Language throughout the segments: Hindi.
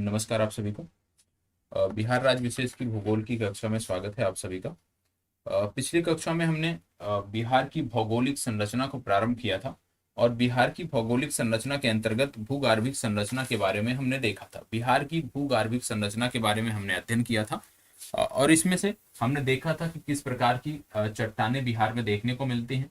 नमस्कार आप सभी को। बिहार राज्य विशेष की भूगोल की कक्षा में स्वागत है आप सभी का। पिछली कक्षा में हमने बिहार की भौगोलिक संरचना को प्रारंभ किया था और बिहार की भौगोलिक संरचना के अंतर्गत भूगार्भिक संरचना के बारे में हमने देखा था। बिहार की भूगार्भिक संरचना के बारे में हमने अध्ययन किया था और इसमें से हमने देखा था कि किस प्रकार की चट्टानें बिहार में देखने को मिलती हैं,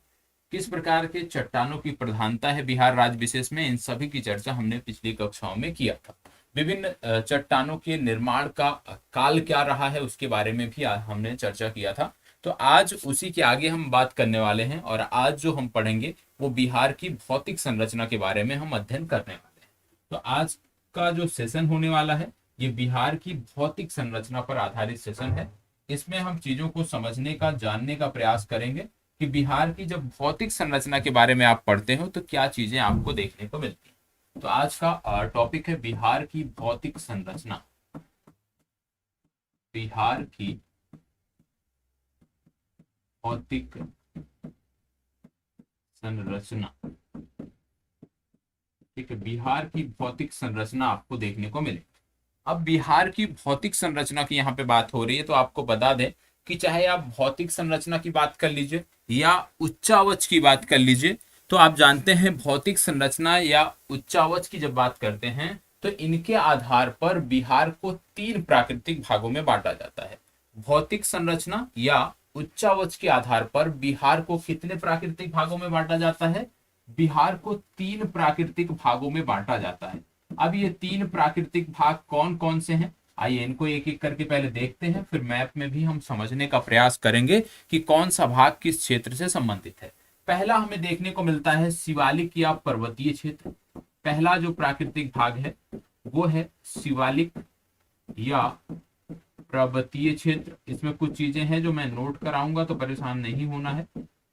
किस प्रकार के चट्टानों की प्रधानता है बिहार राज्य विशेष में। इन सभी की चर्चा हमने पिछली कक्षाओं में किया था। विभिन्न चट्टानों के निर्माण का काल क्या रहा है उसके बारे में भी हमने चर्चा किया था। तो आज उसी के आगे हम बात करने वाले हैं और आज जो हम पढ़ेंगे वो बिहार की भौतिक संरचना के बारे में हम अध्ययन करने वाले हैं। तो आज का जो सेशन होने वाला है ये बिहार की भौतिक संरचना पर आधारित सेशन है। इसमें हम चीजों को समझने का, जानने का प्रयास करेंगे कि बिहार की जब भौतिक संरचना के बारे में आप पढ़ते हो तो क्या चीजें आपको देखने को मिलती हैं। तो आज का टॉपिक है बिहार की भौतिक संरचना। बिहार की भौतिक संरचना, ठीक है। बिहार की भौतिक संरचना आपको देखने को मिले। अब बिहार की भौतिक संरचना की यहाँ पे बात हो रही है तो आपको बता दें कि चाहे आप भौतिक संरचना की बात कर लीजिए या उच्चावच की बात कर लीजिए, तो आप जानते हैं भौतिक संरचना या उच्चावच की जब बात करते हैं तो इनके आधार पर बिहार को 3 प्राकृतिक भागों में बांटा जाता है। भौतिक संरचना या उच्चावच के आधार पर बिहार को कितने प्राकृतिक भागों में बांटा जाता है? बिहार को 3 प्राकृतिक भागों में बांटा जाता है। अब ये 3 प्राकृतिक भाग कौन कौन से हैं, आइए इनको एक एक करके पहले देखते हैं, फिर मैप में भी हम समझने का प्रयास करेंगे कि कौन सा भाग किस क्षेत्र से संबंधित है। पहला हमें देखने को मिलता है शिवालिक या पर्वतीय क्षेत्र। पहला जो प्राकृतिक भाग है वो है शिवालिक या पर्वतीय क्षेत्र। इसमें कुछ चीजें हैं जो मैं नोट कराऊंगा तो परेशान नहीं होना है।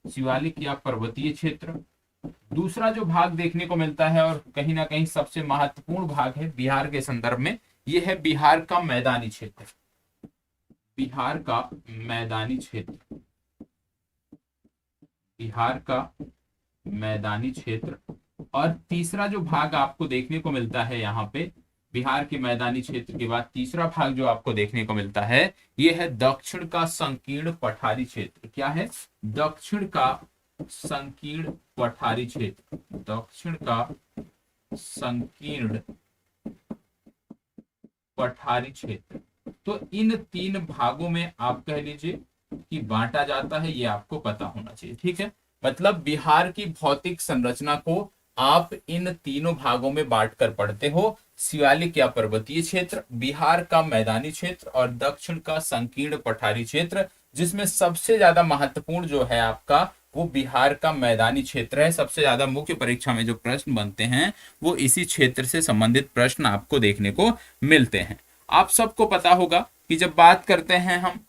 शिवालिक या पर्वतीय क्षेत्र। दूसरा जो भाग देखने को मिलता है और कहीं ना कहीं सबसे महत्वपूर्ण भाग है बिहार के संदर्भ में, यह है बिहार का मैदानी क्षेत्र। बिहार का मैदानी क्षेत्र, बिहार का मैदानी क्षेत्र। और तीसरा जो भाग आपको देखने को मिलता है यहाँ पे बिहार के मैदानी क्षेत्र के बाद तीसरा भाग जो आपको देखने को मिलता है यह है दक्षिण का संकीर्ण पठारी क्षेत्र। क्या है? दक्षिण का संकीर्ण पठारी क्षेत्र। दक्षिण का संकीर्ण पठारी क्षेत्र। तो इन 3 भागों में आप कह लीजिए कि बांटा जाता है, ये आपको पता होना चाहिए, ठीक है। मतलब बिहार की भौतिक संरचना को आप इन तीनों भागों में बांटकर पढ़ते हो। शिवालिक या पर्वतीय क्षेत्र, बिहार का मैदानी क्षेत्र और दक्षिण का संकीर्ण पठारी क्षेत्र, जिसमें सबसे ज्यादा महत्वपूर्ण जो है आपका वो बिहार का मैदानी क्षेत्र है। सबसे ज्यादा मुख्य परीक्षा में जो प्रश्न बनते हैं वो इसी क्षेत्र से संबंधित प्रश्न आपको देखने को मिलते हैं। आप सबको पता होगा कि जब बात करते हैं हम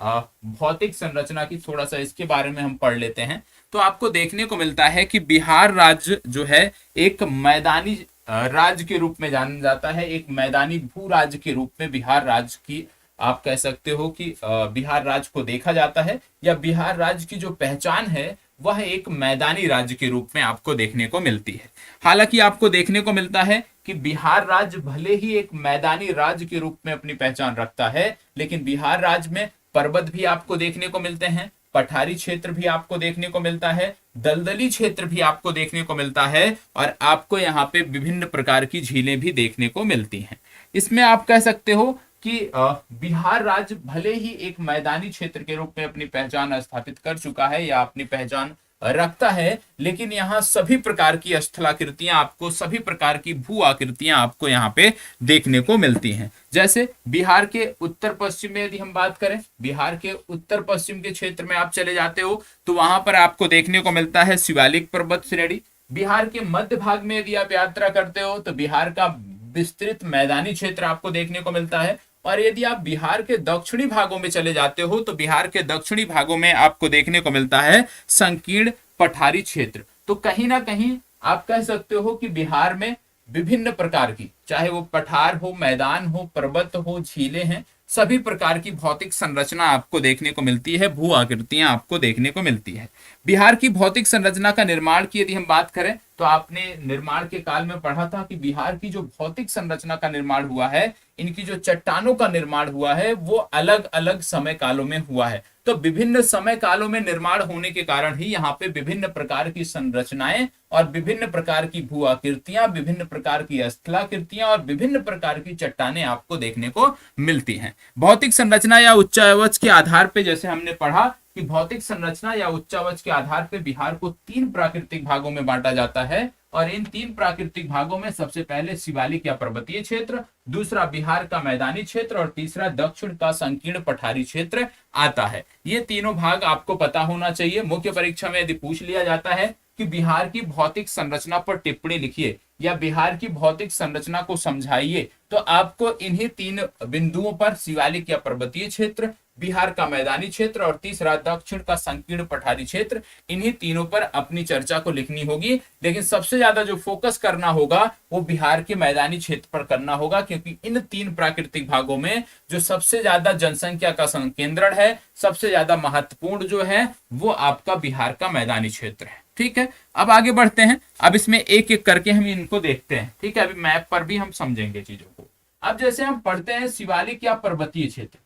भौतिक संरचना की, थोड़ा सा इसके बारे में हम पढ़ लेते हैं, तो आपको देखने को मिलता है कि बिहार राज्य जो है एक मैदानी राज्य के रूप में जाना जाता है। एक मैदानी भू राज्य के रूप में बिहार राज्य की आप कह सकते हो कि बिहार राज्य को देखा जाता है, या बिहार राज्य की जो पहचान है वह एक मैदानी राज्य के रूप में आपको देखने को मिलती है। हालांकि आपको देखने को मिलता है कि बिहार राज्य भले ही एक मैदानी राज्य के रूप में अपनी पहचान रखता है, लेकिन बिहार राज्य में पर्वत भी आपको देखने को मिलते हैं, पठारी क्षेत्र भी आपको देखने को मिलता है, दलदली क्षेत्र भी आपको देखने को मिलता है और आपको यहाँ पे विभिन्न प्रकार की झीलें भी देखने को मिलती हैं। इसमें आप कह सकते हो कि बिहार राज्य भले ही एक मैदानी क्षेत्र के रूप में अपनी पहचान स्थापित कर चुका है या अपनी पहचान रखता है, लेकिन यहाँ सभी प्रकार की स्थलाकृतियां आपको, सभी प्रकार की भू आकृतियां आपको यहाँ पे देखने को मिलती हैं। जैसे बिहार के उत्तर पश्चिम में यदि हम बात करें, बिहार के उत्तर पश्चिम के क्षेत्र में आप चले जाते हो तो वहां पर आपको देखने को मिलता है शिवालिक पर्वत श्रेणी। बिहार के मध्य भाग में यदि आप यात्रा करते हो तो बिहार का विस्तृत मैदानी क्षेत्र आपको देखने को मिलता है। और यदि आप बिहार के दक्षिणी भागों में चले जाते हो तो बिहार के दक्षिणी भागों में आपको देखने को मिलता है संकीर्ण पठारी क्षेत्र। तो कहीं ना कहीं आप कह सकते हो कि बिहार में विभिन्न प्रकार की चाहे वो पठार हो, मैदान हो, पर्वत हो, झीलें हैं, सभी प्रकार की भौतिक संरचना आपको देखने को मिलती है, भू आकृतियां आपको देखने को मिलती है। बिहार की भौतिक संरचना का निर्माण की यदि हम बात करें तो आपने निर्माण के काल में पढ़ा था कि बिहार की जो भौतिक संरचना का निर्माण हुआ है, इनकी जो चट्टानों का निर्माण हुआ है वो अलग अलग समय कालों में हुआ है। तो विभिन्न समय कालों में निर्माण होने के कारण ही यहाँ पे विभिन्न प्रकार की संरचनाएं और विभिन्न प्रकार की भू आकृतियां, विभिन्न प्रकार की स्थलाकृतियां और विभिन्न प्रकार की चट्टानें आपको देखने को मिलती हैं। भौतिक संरचना या उच्चावच के आधार पर, जैसे हमने पढ़ा कि भौतिक संरचना या उच्चावच के आधार पर बिहार को 3 प्राकृतिक भागों में बांटा जाता है, और इन 3 प्राकृतिक भागों में सबसे पहले शिवालिक या पर्वतीय क्षेत्र, दूसरा बिहार का मैदानी क्षेत्र और तीसरा दक्षिण का संकीर्ण पठारी क्षेत्र आता है। ये तीनों भाग आपको पता होना चाहिए। मुख्य परीक्षा में यदि पूछ लिया जाता है कि बिहार की भौतिक संरचना पर टिप्पणी लिखिए या बिहार की भौतिक संरचना को समझाइए, तो आपको इन्हीं 3 बिंदुओं पर, शिवालिक या पर्वतीय क्षेत्र, बिहार का मैदानी क्षेत्र और तीसरा दक्षिण का संकीर्ण पठारी क्षेत्र, इन्हीं तीनों पर अपनी चर्चा को लिखनी होगी। लेकिन सबसे ज्यादा जो फोकस करना होगा वो बिहार के मैदानी क्षेत्र पर करना होगा, क्योंकि इन 3 प्राकृतिक भागों में जो सबसे ज्यादा जनसंख्या का संकेंद्रण है, सबसे ज्यादा महत्वपूर्ण जो है वो आपका बिहार का मैदानी क्षेत्र है। ठीक है, अब आगे बढ़ते हैं। अब इसमें एक एक करके हम इनको देखते हैं। ठीक है, अभी मैप पर भी हम समझेंगे चीजों को। अब जैसे हम पढ़ते हैं शिवालिक या पर्वतीय क्षेत्र,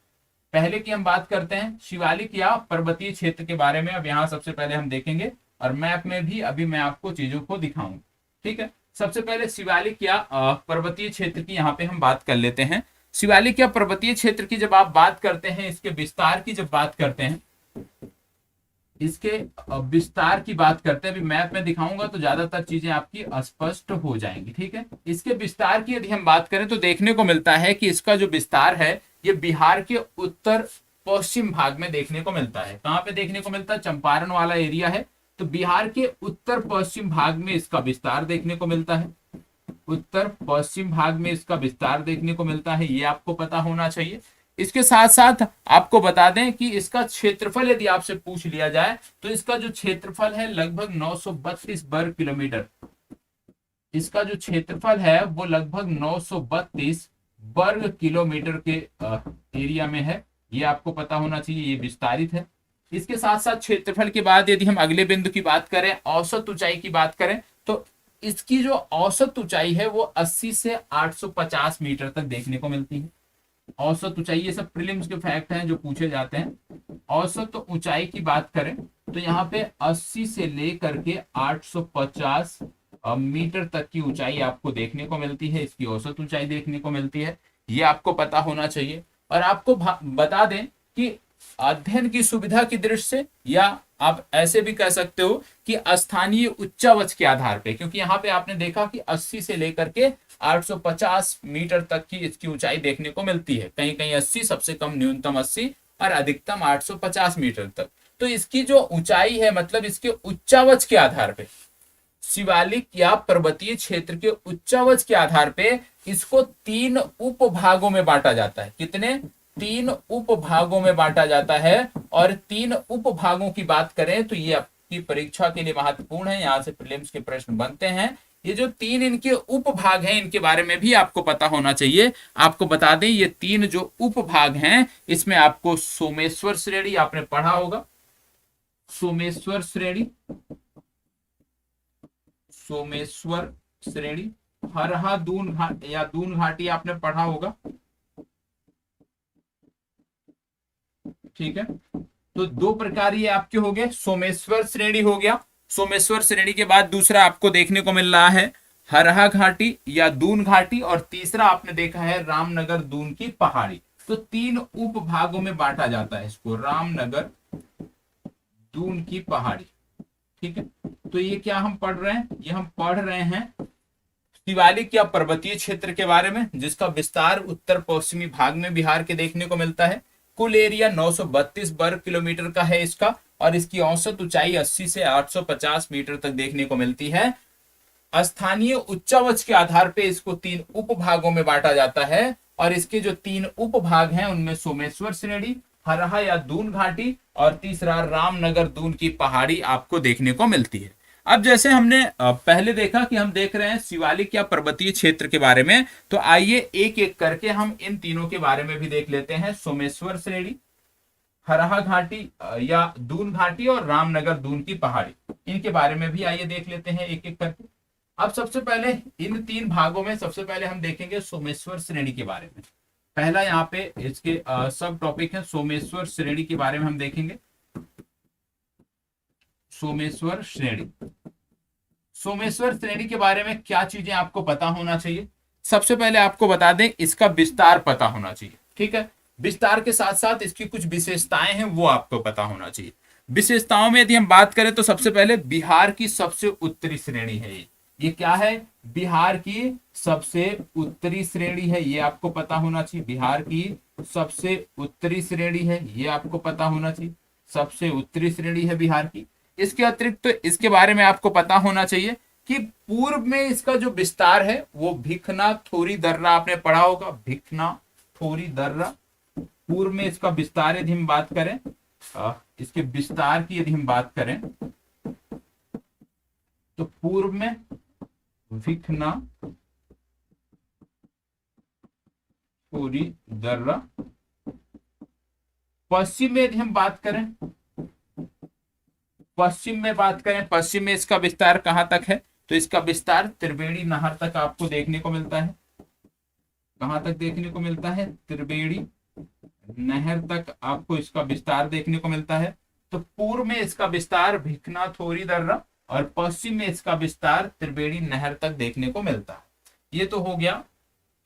पहले की हम बात करते हैं शिवालिक या पर्वतीय क्षेत्र के बारे में। अब यहाँ सबसे पहले हम देखेंगे और मैप में भी अभी मैं आपको चीजों को दिखाऊंगा। ठीक है, सबसे पहले शिवालिक या पर्वतीय क्षेत्र की यहाँ पे हम बात कर लेते हैं। शिवालिक या पर्वतीय क्षेत्र की जब आप बात करते हैं, इसके विस्तार की जब बात करते हैं, इसके विस्तार की बात करते हैं, अभी मैप में दिखाऊंगा तो ज्यादातर चीजें आपकी स्पष्ट हो जाएंगी। ठीक है, इसके विस्तार की यदि हम बात करें तो देखने को मिलता है कि इसका जो विस्तार है ये बिहार के उत्तर पश्चिम भाग में देखने को मिलता है। कहां पे देखने को मिलता है? चंपारण वाला एरिया है, तो बिहार के उत्तर पश्चिम भाग में इसका विस्तार देखने को मिलता है। उत्तर पश्चिम भाग में इसका विस्तार देखने को मिलता है, ये आपको पता होना चाहिए। इसके साथ साथ आपको बता दें कि इसका क्षेत्रफल यदि आपसे पूछ लिया जाए तो इसका जो क्षेत्रफल है लगभग 932 वर्ग किलोमीटर। इसका जो क्षेत्रफल है वो लगभग 932 वर्ग किलोमीटर के एरिया में है, ये आपको पता होना चाहिए, ये विस्तारित है। इसके साथ साथ क्षेत्रफल के बाद यदि हम अगले बिंदु की बात करें, औसत ऊंचाई की बात करें, तो इसकी जो औसत ऊंचाई है वो 80 से 850 मीटर तक देखने को मिलती है। औसत ऊंचाई, ये सब प्रीलिम्स के फैक्ट हैं जो पूछे जाते हैं। औसत ऊंचाई की बात करें तो यहाँ पे 80 से लेकर के 850 मीटर तक की ऊंचाई आपको देखने को मिलती है, इसकी औसत ऊंचाई देखने को मिलती है, ये आपको पता होना चाहिए। और आपको बता दें कि अध्ययन की सुविधा की दृष्टि से, या आप ऐसे भी कह सकते हो कि स्थानीय उच्चावच के आधार पे, क्योंकि यहाँ पे आपने देखा कि 80 से लेकर के 850 मीटर तक की इसकी ऊंचाई देखने को मिलती है। कहीं कहीं 80, सबसे कम न्यूनतम 80 और अधिकतम 850 मीटर तक। तो इसकी जो ऊंचाई है, मतलब इसके उच्चावच के आधार पे, शिवालिक या पर्वतीय क्षेत्र के उच्चावच के आधार पे इसको 3 उपभागों में बांटा जाता है। कितने? 3 उपभागों में बांटा जाता है। और 3 उपभागों की बात करें तो ये आपकी परीक्षा के लिए महत्वपूर्ण है, यहां से प्रीलिम्स के प्रश्न बनते हैं। ये जो 3 इनके उपभाग हैं, इनके बारे में भी आपको पता होना चाहिए। आपको बता दें ये 3 जो उपभाग हैं, इसमें आपको सोमेश्वर श्रेणी आपने पढ़ा होगा, सोमेश्वर श्रेणी, सोमेश्वर श्रेणी, हरहा दून घाटी या दून घाटी आपने पढ़ा होगा। ठीक है, तो 2 प्रकार ये आपके हो गए, सोमेश्वर श्रेणी हो गया। सोमेश्वर श्रेणी के बाद दूसरा आपको देखने को मिल रहा है हरहा घाटी या दून घाटी, और तीसरा आपने देखा है रामनगर दून की पहाड़ी। तो 3 उपभागों में बांटा जाता है इसको, रामनगर दून की पहाड़ी। ठीक है, तो ये क्या हम पढ़ रहे हैं? ये हम पढ़ रहे हैं शिवालिक या पर्वतीय क्षेत्र के बारे में, जिसका विस्तार उत्तर पश्चिमी भाग में बिहार के देखने को मिलता है। कुल एरिया 932 वर्ग किलोमीटर का है इसका, और इसकी औसत ऊंचाई 80 से 850 मीटर तक देखने को मिलती है। स्थानीय उच्चावच के आधार पे इसको 3 उपभागों में बांटा जाता है, और इसके जो 3 उपभाग हैं उनमें सोमेश्वर श्रेणी, हरहा या दून घाटी और तीसरा रामनगर दून की पहाड़ी आपको देखने को मिलती है। अब जैसे हमने पहले देखा कि हम देख रहे हैं शिवालिक या पर्वतीय क्षेत्र के बारे में, तो आइए एक एक करके हम इन तीनों के बारे में भी देख लेते हैं। सोमेश्वर श्रेणी, हरहा घाटी या दून घाटी और रामनगर दून की पहाड़ी, इनके बारे में भी आइए देख लेते हैं एक एक करके। अब सबसे पहले इन तीन भागों में सबसे पहले हम देखेंगे सोमेश्वर श्रेणी के बारे में। पहला यहाँ पे इसके सब टॉपिक है सोमेश्वर श्रेणी के बारे में हम देखेंगे। सोमेश्वर श्रेणी, सोमेश्वर श्रेणी के बारे में क्या चीजें आपको पता होना चाहिए। सबसे पहले आपको बता दें इसका विस्तार पता होना चाहिए, ठीक है। विस्तार के साथ साथ इसकी कुछ विशेषताएं हैं वो आपको पता होना चाहिए। विशेषताओं में यदि हम बात करें तो सबसे पहले बिहार की सबसे उत्तरी श्रेणी है ये क्या है, बिहार की सबसे उत्तरी श्रेणी है, ये आपको पता होना चाहिए। बिहार की सबसे उत्तरी श्रेणी है, ये आपको पता होना चाहिए। सबसे उत्तरी श्रेणी है बिहार की। इसके अतिरिक्त तो इसके बारे में आपको पता होना चाहिए कि पूर्व में इसका जो विस्तार है वो भिखना थोरी दर्रा, आपने पढ़ा होगा भिखना थोरी दर्रा। पूर्व में इसका विस्तार यदि हम बात करें, इसके विस्तार की यदि हम बात करें तो पूर्व में भिखना थोरी दर्रा। पश्चिम में यदि हम बात करें, पश्चिम में इसका विस्तार कहां तक है, तो इसका विस्तार त्रिवेणी नहर तक आपको देखने को मिलता है। कहां तक देखने को मिलता है, त्रिवेणी नहर तक आपको इसका विस्तार देखने को मिलता है। तो पूर्व में इसका विस्तार भिखना थोरी दर्रा और पश्चिम में इसका विस्तार त्रिवेणी नहर तक देखने को मिलता है। ये तो हो गया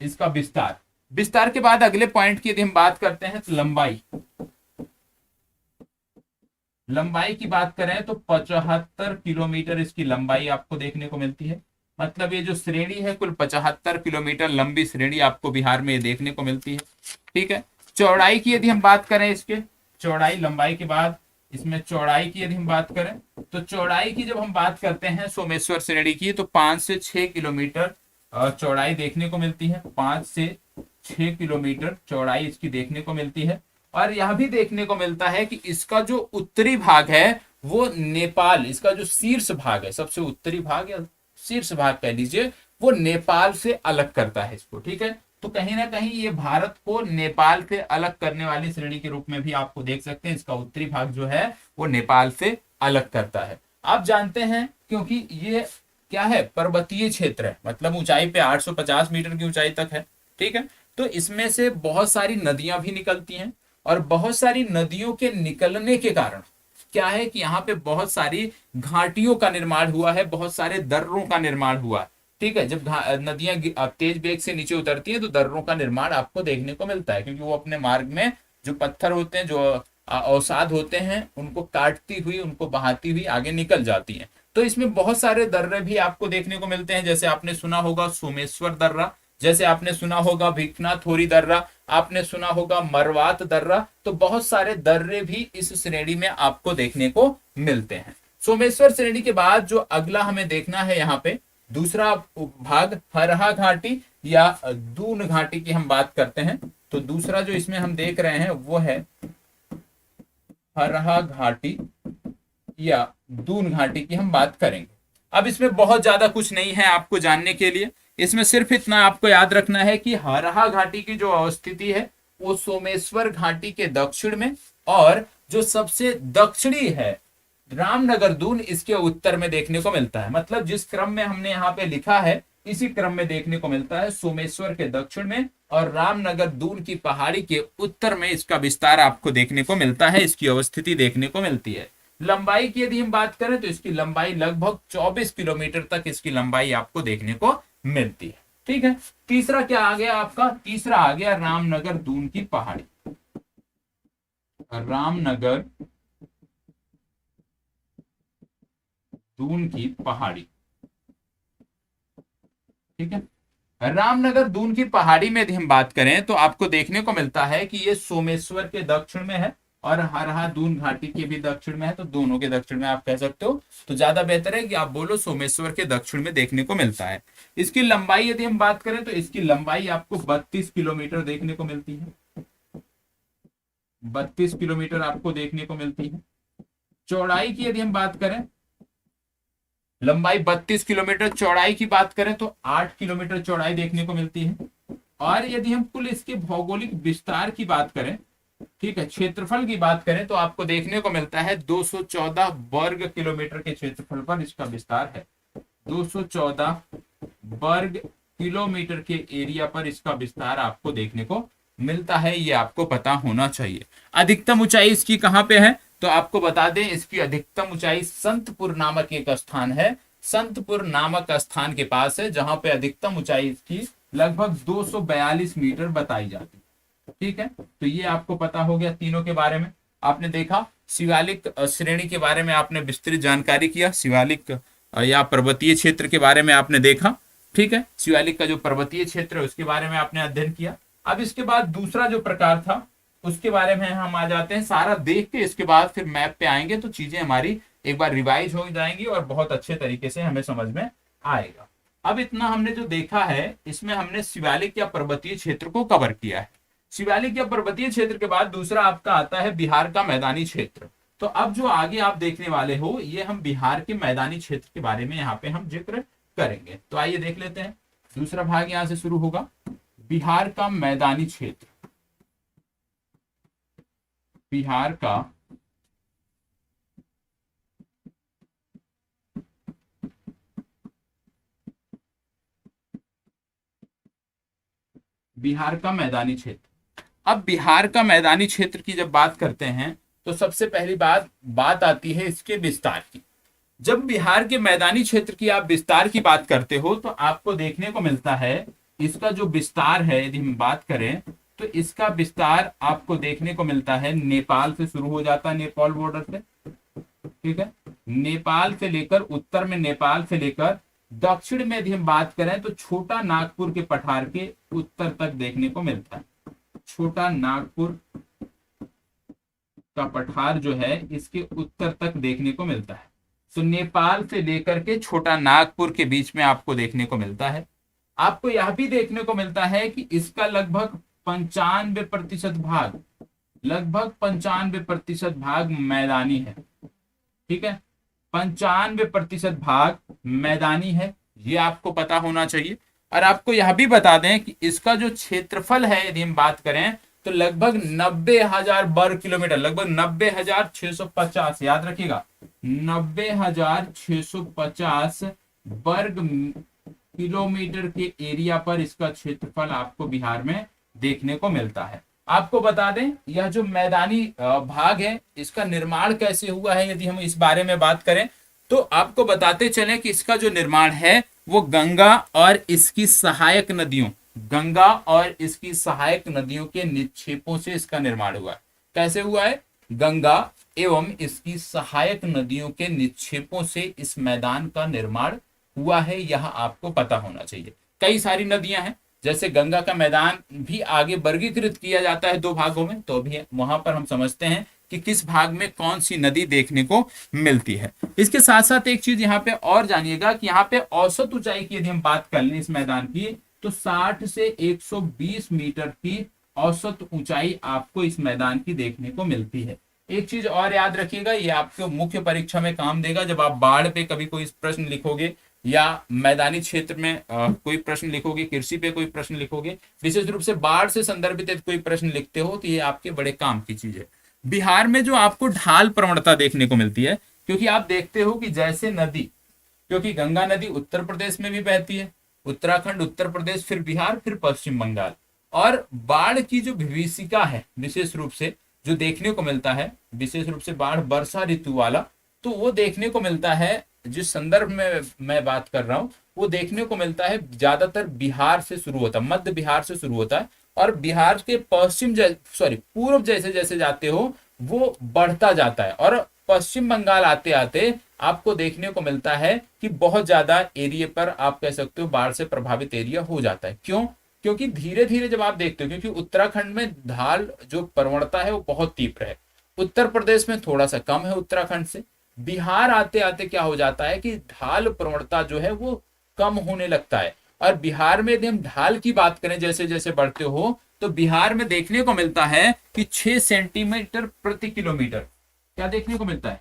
इसका विस्तार। विस्तार के बाद अगले पॉइंट की यदि हम बात करते हैं तो लंबाई की बात करें तो 75 किलोमीटर इसकी लंबाई आपको देखने को मिलती है। मतलब ये जो श्रेणी है कुल 75 किलोमीटर लंबी श्रेणी आपको बिहार में देखने को मिलती है, ठीक है। चौड़ाई की यदि हम बात करें, इसके चौड़ाई, लंबाई के बाद इसमें चौड़ाई की यदि हम बात करें तो चौड़ाई की जब हम बात करते हैं सोमेश्वर श्रेणी की तो 5 से 6 किलोमीटर चौड़ाई देखने को मिलती है। 5 से 6 किलोमीटर चौड़ाई इसकी देखने को मिलती है। और यह भी देखने को मिलता है कि इसका जो उत्तरी भाग है वो नेपाल, इसका जो शीर्ष भाग है, सबसे उत्तरी भाग या शीर्ष भाग कह लीजिए, वो नेपाल से अलग करता है इसको, ठीक है। तो कहीं ना कहीं ये भारत को नेपाल से अलग करने वाली श्रेणी के रूप में भी आपको देख सकते हैं। इसका उत्तरी भाग जो है वो नेपाल से अलग करता है। आप जानते हैं क्योंकि ये क्या है, पर्वतीय क्षेत्र है, मतलब ऊंचाई पे 850 मीटर की ऊंचाई तक है, ठीक है। तो इसमें से बहुत सारी नदियां भी निकलती हैं और बहुत सारी नदियों के निकलने के कारण क्या है कि यहाँ पे बहुत सारी घाटियों का निर्माण हुआ है, बहुत सारे दर्रों का निर्माण हुआ है, ठीक है। जब नदियां तेज वेग से नीचे उतरती हैं तो दर्रों का निर्माण आपको देखने को मिलता है, क्योंकि वो अपने मार्ग में जो पत्थर होते हैं, जो अवसाद होते हैं, उनको काटती हुई, उनको बहाती हुई आगे निकल जाती हैं। तो इसमें बहुत सारे दर्रे भी आपको देखने को मिलते हैं। जैसे आपने सुना होगा सोमेश्वर दर्रा, जैसे आपने सुना होगा भिखना थोरी दर्रा, आपने सुना होगा मरवात दर्रा। तो बहुत सारे दर्रे भी इस श्रेणी में आपको देखने को मिलते हैं। सोमेश्वर श्रेणी के बाद जो अगला हमें देखना है, यहाँ पे दूसरा भाग हरहा घाटी या दून घाटी की हम बात करते हैं। तो दूसरा जो इसमें हम देख रहे हैं वो है हरहा घाटी या दून घाटी की हम बात करेंगे। अब इसमें बहुत ज्यादा कुछ नहीं है आपको जानने के लिए, इसमें सिर्फ इतना आपको याद रखना है कि हरहा घाटी की जो अवस्थिति है वो सोमेश्वर घाटी के दक्षिण में, और जो सबसे दक्षिणी है रामनगर दून, इसके उत्तर में देखने को मिलता है। मतलब जिस क्रम में हमने यहाँ पे लिखा है इसी क्रम में देखने को मिलता है। सोमेश्वर के दक्षिण में और रामनगर दून की पहाड़ी के उत्तर में इसका विस्तार आपको देखने को मिलता है, इसकी अवस्थिति देखने को मिलती है। लंबाई की यदि हम बात करें तो इसकी लंबाई लगभग 24 किलोमीटर तक इसकी लंबाई आपको देखने को मिलती है, ठीक है। तीसरा क्या आ गया आपका, तीसरा आ गया रामनगर दून की पहाड़ी। रामनगर दून की पहाड़ी, ठीक है। रामनगर दून की पहाड़ी में यदि हम बात करें तो आपको देखने को मिलता है कि ये सोमेश्वर के दक्षिण में है और हरहा दून घाटी के भी दक्षिण में है। तो दोनों के दक्षिण में आप कह सकते हो, तो ज्यादा बेहतर है कि आप बोलो सोमेश्वर के दक्षिण में देखने को मिलता है। इसकी लंबाई यदि हम बात करें तो इसकी लंबाई आपको 32 किलोमीटर देखने को मिलती है। 32 किलोमीटर आपको देखने को मिलती है। चौड़ाई की यदि हम बात करें लंबाई 32 किलोमीटर, चौड़ाई की बात करें तो 8 किलोमीटर चौड़ाई देखने को मिलती है। और यदि हम कुल इसके भौगोलिक विस्तार की बात करें, ठीक है, क्षेत्रफल की बात करें, तो आपको देखने को मिलता है 214 वर्ग किलोमीटर के क्षेत्रफल पर इसका विस्तार है। 214 वर्ग किलोमीटर के एरिया पर इसका विस्तार आपको देखने को मिलता है, ये आपको पता होना चाहिए। अधिकतम ऊंचाई इसकी कहां पे है, तो आपको बता दें इसकी अधिकतम ऊंचाई संतपुर नामक एक स्थान है, संतपुर नामक स्थान के पास है, जहां पे अधिकतम ऊंचाई इसकी लगभग 242 मीटर बताई जाती है। ठीक है, तो ये आपको पता हो गया तीनों के बारे में। आपने देखा शिवालिक श्रेणी के बारे में आपने विस्तृत जानकारी किया, शिवालिक या पर्वतीय क्षेत्र के बारे में आपने देखा। ठीक है, शिवालिक का जो पर्वतीय क्षेत्र है उसके बारे में आपने अध्ययन किया। अब इसके बाद दूसरा जो प्रकार था उसके बारे में हम आ जाते हैं। सारा देख के इसके बाद फिर मैप पे आएंगे तो चीजें हमारी एक बार रिवाइज हो जाएंगी और बहुत अच्छे तरीके से हमें समझ में आएगा। अब इतना हमने जो देखा है इसमें हमने शिवालिक या पर्वतीय क्षेत्र को कवर किया है। शिवालिक या पर्वतीय क्षेत्र के बाद दूसरा आपका आता है बिहार का मैदानी क्षेत्र। तो अब जो आगे आप देखने वाले हो ये हम बिहार के मैदानी क्षेत्र के बारे में यहाँ पे हम जिक्र करेंगे। तो आइए देख लेते हैं, दूसरा भाग यहां से शुरू होगा, बिहार का मैदानी क्षेत्र। बिहार का बिहार का मैदानी क्षेत्र। अब बिहार का मैदानी क्षेत्र की जब बात करते हैं तो सबसे पहली बात आती है इसके विस्तार की। जब बिहार के मैदानी क्षेत्र की आप विस्तार की बात करते हो तो आपको देखने को मिलता है इसका जो विस्तार है, यदि हम बात करें तो इसका विस्तार आपको देखने को मिलता है नेपाल से शुरू हो जाता है, नेपाल बॉर्डर से। ठीक है, नेपाल से लेकर उत्तर में नेपाल से लेकर दक्षिण में यदि हम बात करें तो छोटा नागपुर के पठार के उत्तर तक देखने को मिलता है। छोटा नागपुर का पठार जो है इसके उत्तर तक देखने को मिलता है। तो नेपाल से लेकर के छोटा नागपुर के बीच में आपको देखने को मिलता है। आपको यह भी देखने को मिलता है कि इसका लगभग 95% भाग, लगभग 95% भाग मैदानी है। ठीक है, 95% भाग मैदानी है, ये आपको पता होना चाहिए। और आपको यह भी बता दें कि इसका जो क्षेत्रफल है यदि हम बात करें तो लगभग 90,000 वर्ग किलोमीटर, लगभग 90,650, याद रखिएगा 90,650 वर्ग किलोमीटर के एरिया पर इसका क्षेत्रफल आपको बिहार में देखने को मिलता है। आपको बता दें यह जो मैदानी भाग है इसका निर्माण कैसे हुआ है, यदि हम इस बारे में बात करें तो आपको बताते चलें कि इसका जो निर्माण है वो गंगा और इसकी सहायक नदियों, गंगा और इसकी सहायक नदियों के निक्षेपों से इसका निर्माण हुआ है। कैसे हुआ है, गंगा एवं इसकी सहायक नदियों के निक्षेपों से इस मैदान का निर्माण हुआ है, यह आपको पता होना चाहिए। कई सारी नदियां हैं, जैसे गंगा का मैदान भी आगे वर्गीकृत किया जाता है दो भागों में, तो अभी वहां पर हम समझते हैं कि किस भाग में कौन सी नदी देखने को मिलती है। इसके साथ साथ एक चीज यहाँ पे और जानिएगा कि यहाँ पे औसत ऊंचाई की यदि हम बात कर लें इस मैदान की तो 60 से 120 मीटर की औसत ऊंचाई आपको इस मैदान की देखने को मिलती है। एक चीज और याद रखिएगा, ये आपको मुख्य परीक्षा में काम देगा जब आप बाढ़ पे कभी कोई प्रश्न लिखोगे या मैदानी क्षेत्र में कोई प्रश्न लिखोगे, कृषि पे कोई प्रश्न लिखोगे, विशेष रूप से बाढ़ से संदर्भित कोई प्रश्न लिखते हो तो ये आपके बड़े काम की चीज है। बिहार में जो आपको ढाल प्रवणता देखने को मिलती है, क्योंकि आप देखते हो कि जैसे नदी, क्योंकि गंगा नदी उत्तर प्रदेश में भी बहती है, उत्तराखंड, उत्तर प्रदेश, फिर बिहार, फिर पश्चिम बंगाल, और बाढ़ की जो विभीषिका है विशेष रूप से जो देखने को मिलता है, विशेष रूप से बाढ़ वर्षा ऋतु वाला, तो वो देखने को मिलता है, जिस संदर्भ में मैं बात कर रहा हूं वो देखने को मिलता है ज्यादातर बिहार से शुरू होता है, मध्य बिहार से शुरू होता है, और बिहार के पूर्व जैसे जैसे जाते हो वो बढ़ता जाता है, और पश्चिम बंगाल आते आते आपको देखने को मिलता है कि बहुत ज्यादा एरिया पर आप कह सकते हो बाढ़ से प्रभावित एरिया हो जाता है। क्यों? क्योंकि धीरे धीरे जब आप देखते हो, क्योंकि उत्तराखंड में ढाल जो प्रवणता है वो बहुत तीव्र है, उत्तर प्रदेश में थोड़ा सा कम है उत्तराखंड से, बिहार आते आते क्या हो जाता है कि ढाल प्रवणता जो है वो कम होने लगता है। और बिहार में यदि हम ढाल की बात करें जैसे जैसे बढ़ते हो तो बिहार में देखने को मिलता है कि 6 सेंटीमीटर प्रति किलोमीटर, क्या देखने को मिलता है,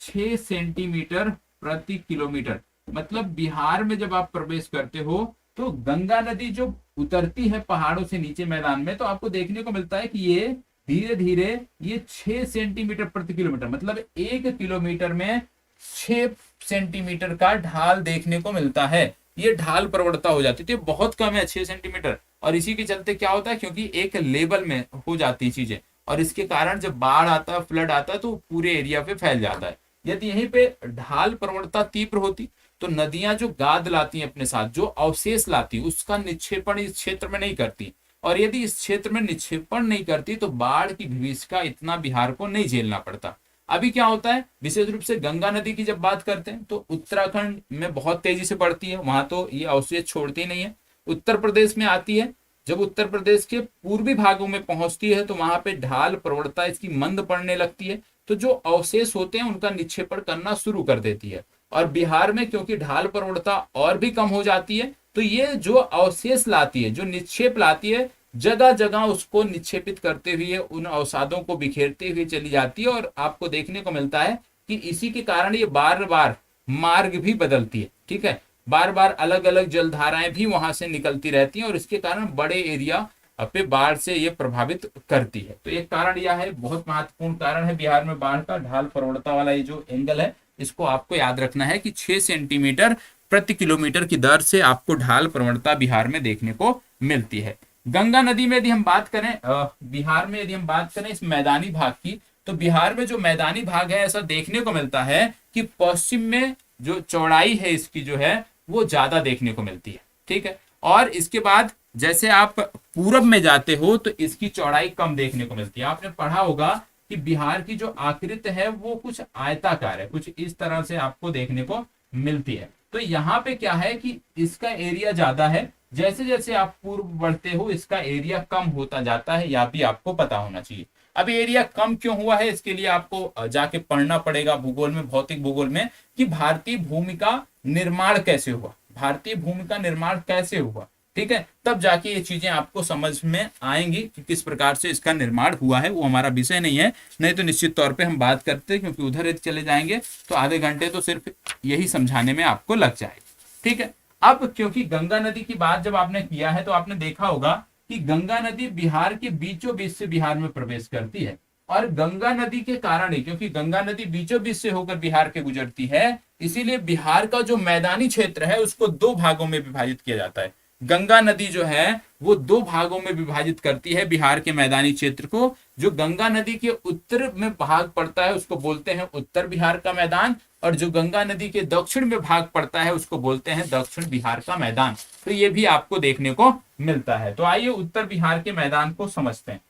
6 सेंटीमीटर प्रति किलोमीटर मतलब बिहार में जब आप प्रवेश करते हो तो गंगा नदी जो उतरती है पहाड़ों से नीचे मैदान में, तो आपको देखने को मिलता है कि ये धीरे धीरे ये 6 सेंटीमीटर प्रति किलोमीटर, मतलब 1 किलोमीटर में 6 सेंटीमीटर का ढाल देखने को मिलता है। ये ढाल प्रवणता हो जाती है, तो बहुत कम है 6 सेंटीमीटर। और इसी के चलते क्या होता है, क्योंकि एक लेवल में हो जाती है चीजें, और इसके कारण जब बाढ़ आता है, फ्लड आता है, तो पूरे एरिया पे फैल जाता है। यदि यहीं पे ढाल प्रवणता तीव्र होती तो नदियां जो गाद लाती हैं अपने साथ, जो अवशेष लाती, उसका निक्षेपण इस क्षेत्र में नहीं करती, और यदि इस क्षेत्र में निक्षेपण नहीं करती तो बाढ़ की भीषिका इतना बिहार को नहीं झेलना पड़ता। अभी क्या होता है, विशेष रूप से गंगा नदी की जब बात करते हैं तो उत्तराखंड में बहुत तेजी से बढ़ती है, वहां तो ये अवशेष छोड़ती नहीं है। उत्तर प्रदेश में आती है, जब उत्तर प्रदेश के पूर्वी भागों में पहुंचती है तो वहां पे ढाल प्रवणता इसकी मंद पड़ने लगती है, तो जो अवशेष होते हैं उनका निक्षेपण करना शुरू कर देती है। और बिहार में क्योंकि ढाल प्रवणता और भी कम हो जाती है, तो ये जो अवशेष लाती है, जो निक्षेप लाती है, जगह जगह उसको निक्षेपित करते हुए उन अवसादों को बिखेरते हुए चली जाती है। और आपको देखने को मिलता है कि इसी के कारण ये बार बार मार्ग भी बदलती है। ठीक है, बार बार अलग अलग जलधाराएं भी वहां से निकलती रहती हैं, और इसके कारण बड़े एरिया पे बाढ़ से ये प्रभावित करती है। तो एक कारण यह है, बहुत महत्वपूर्ण कारण है बिहार में बाढ़ का, ढाल प्रवणता वाला ये जो एंगल है, इसको आपको याद रखना है कि 6 सेंटीमीटर प्रति किलोमीटर की दर से आपको ढाल प्रवणता बिहार में देखने को मिलती है। गंगा नदी में यदि हम बात करें, बिहार में यदि हम बात करें इस मैदानी भाग की, तो बिहार में जो मैदानी भाग है, ऐसा देखने को मिलता है कि पश्चिम में जो चौड़ाई है इसकी जो है वो ज्यादा देखने को मिलती है। ठीक है, और इसके बाद जैसे आप पूरब में जाते हो तो इसकी चौड़ाई कम देखने को मिलती है। आपने पढ़ा होगा कि बिहार की जो आकृति है वो कुछ आयताकार है, कुछ इस तरह से आपको देखने को मिलती है। तो यहाँ पे क्या है कि इसका एरिया ज्यादा है, जैसे जैसे आप पूर्व बढ़ते हो इसका एरिया कम होता जाता है, यह भी आपको पता होना चाहिए। अब एरिया कम क्यों हुआ है, इसके लिए आपको जाके पढ़ना पड़ेगा भूगोल में, भौतिक भूगोल में, कि भारतीय भूमि का निर्माण कैसे हुआ, भारतीय भूमि का निर्माण कैसे हुआ। ठीक है, तब जाके ये चीजें आपको समझ में आएंगी कि किस प्रकार से इसका निर्माण हुआ है। वो हमारा विषय नहीं है, नहीं तो निश्चित तौर पे हम बात करते हैं, क्योंकि उधर यदि चले जाएंगे तो आधे घंटे तो सिर्फ यही समझाने में आपको लग जाएगा। ठीक है, अब क्योंकि गंगा नदी की बात जब आपने किया है तो आपने देखा होगा कि गंगा नदी बिहार के बीचों बीच से बिहार में प्रवेश करती है, और गंगा नदी के कारण ही, क्योंकि गंगा नदी बीचों बीच से होकर बिहार के गुजरती है, इसीलिए बिहार का जो मैदानी क्षेत्र है उसको दो भागों में विभाजित किया जाता है। गंगा नदी जो है वो दो भागों में विभाजित करती है बिहार के मैदानी क्षेत्र को। जो गंगा नदी के उत्तर में भाग पड़ता है उसको बोलते हैं उत्तर बिहार का मैदान, और जो गंगा नदी के दक्षिण में भाग पड़ता है उसको बोलते हैं दक्षिण बिहार का मैदान। तो ये भी आपको देखने को मिलता है। तो आइए उत्तर बिहार के मैदान को समझते हैं।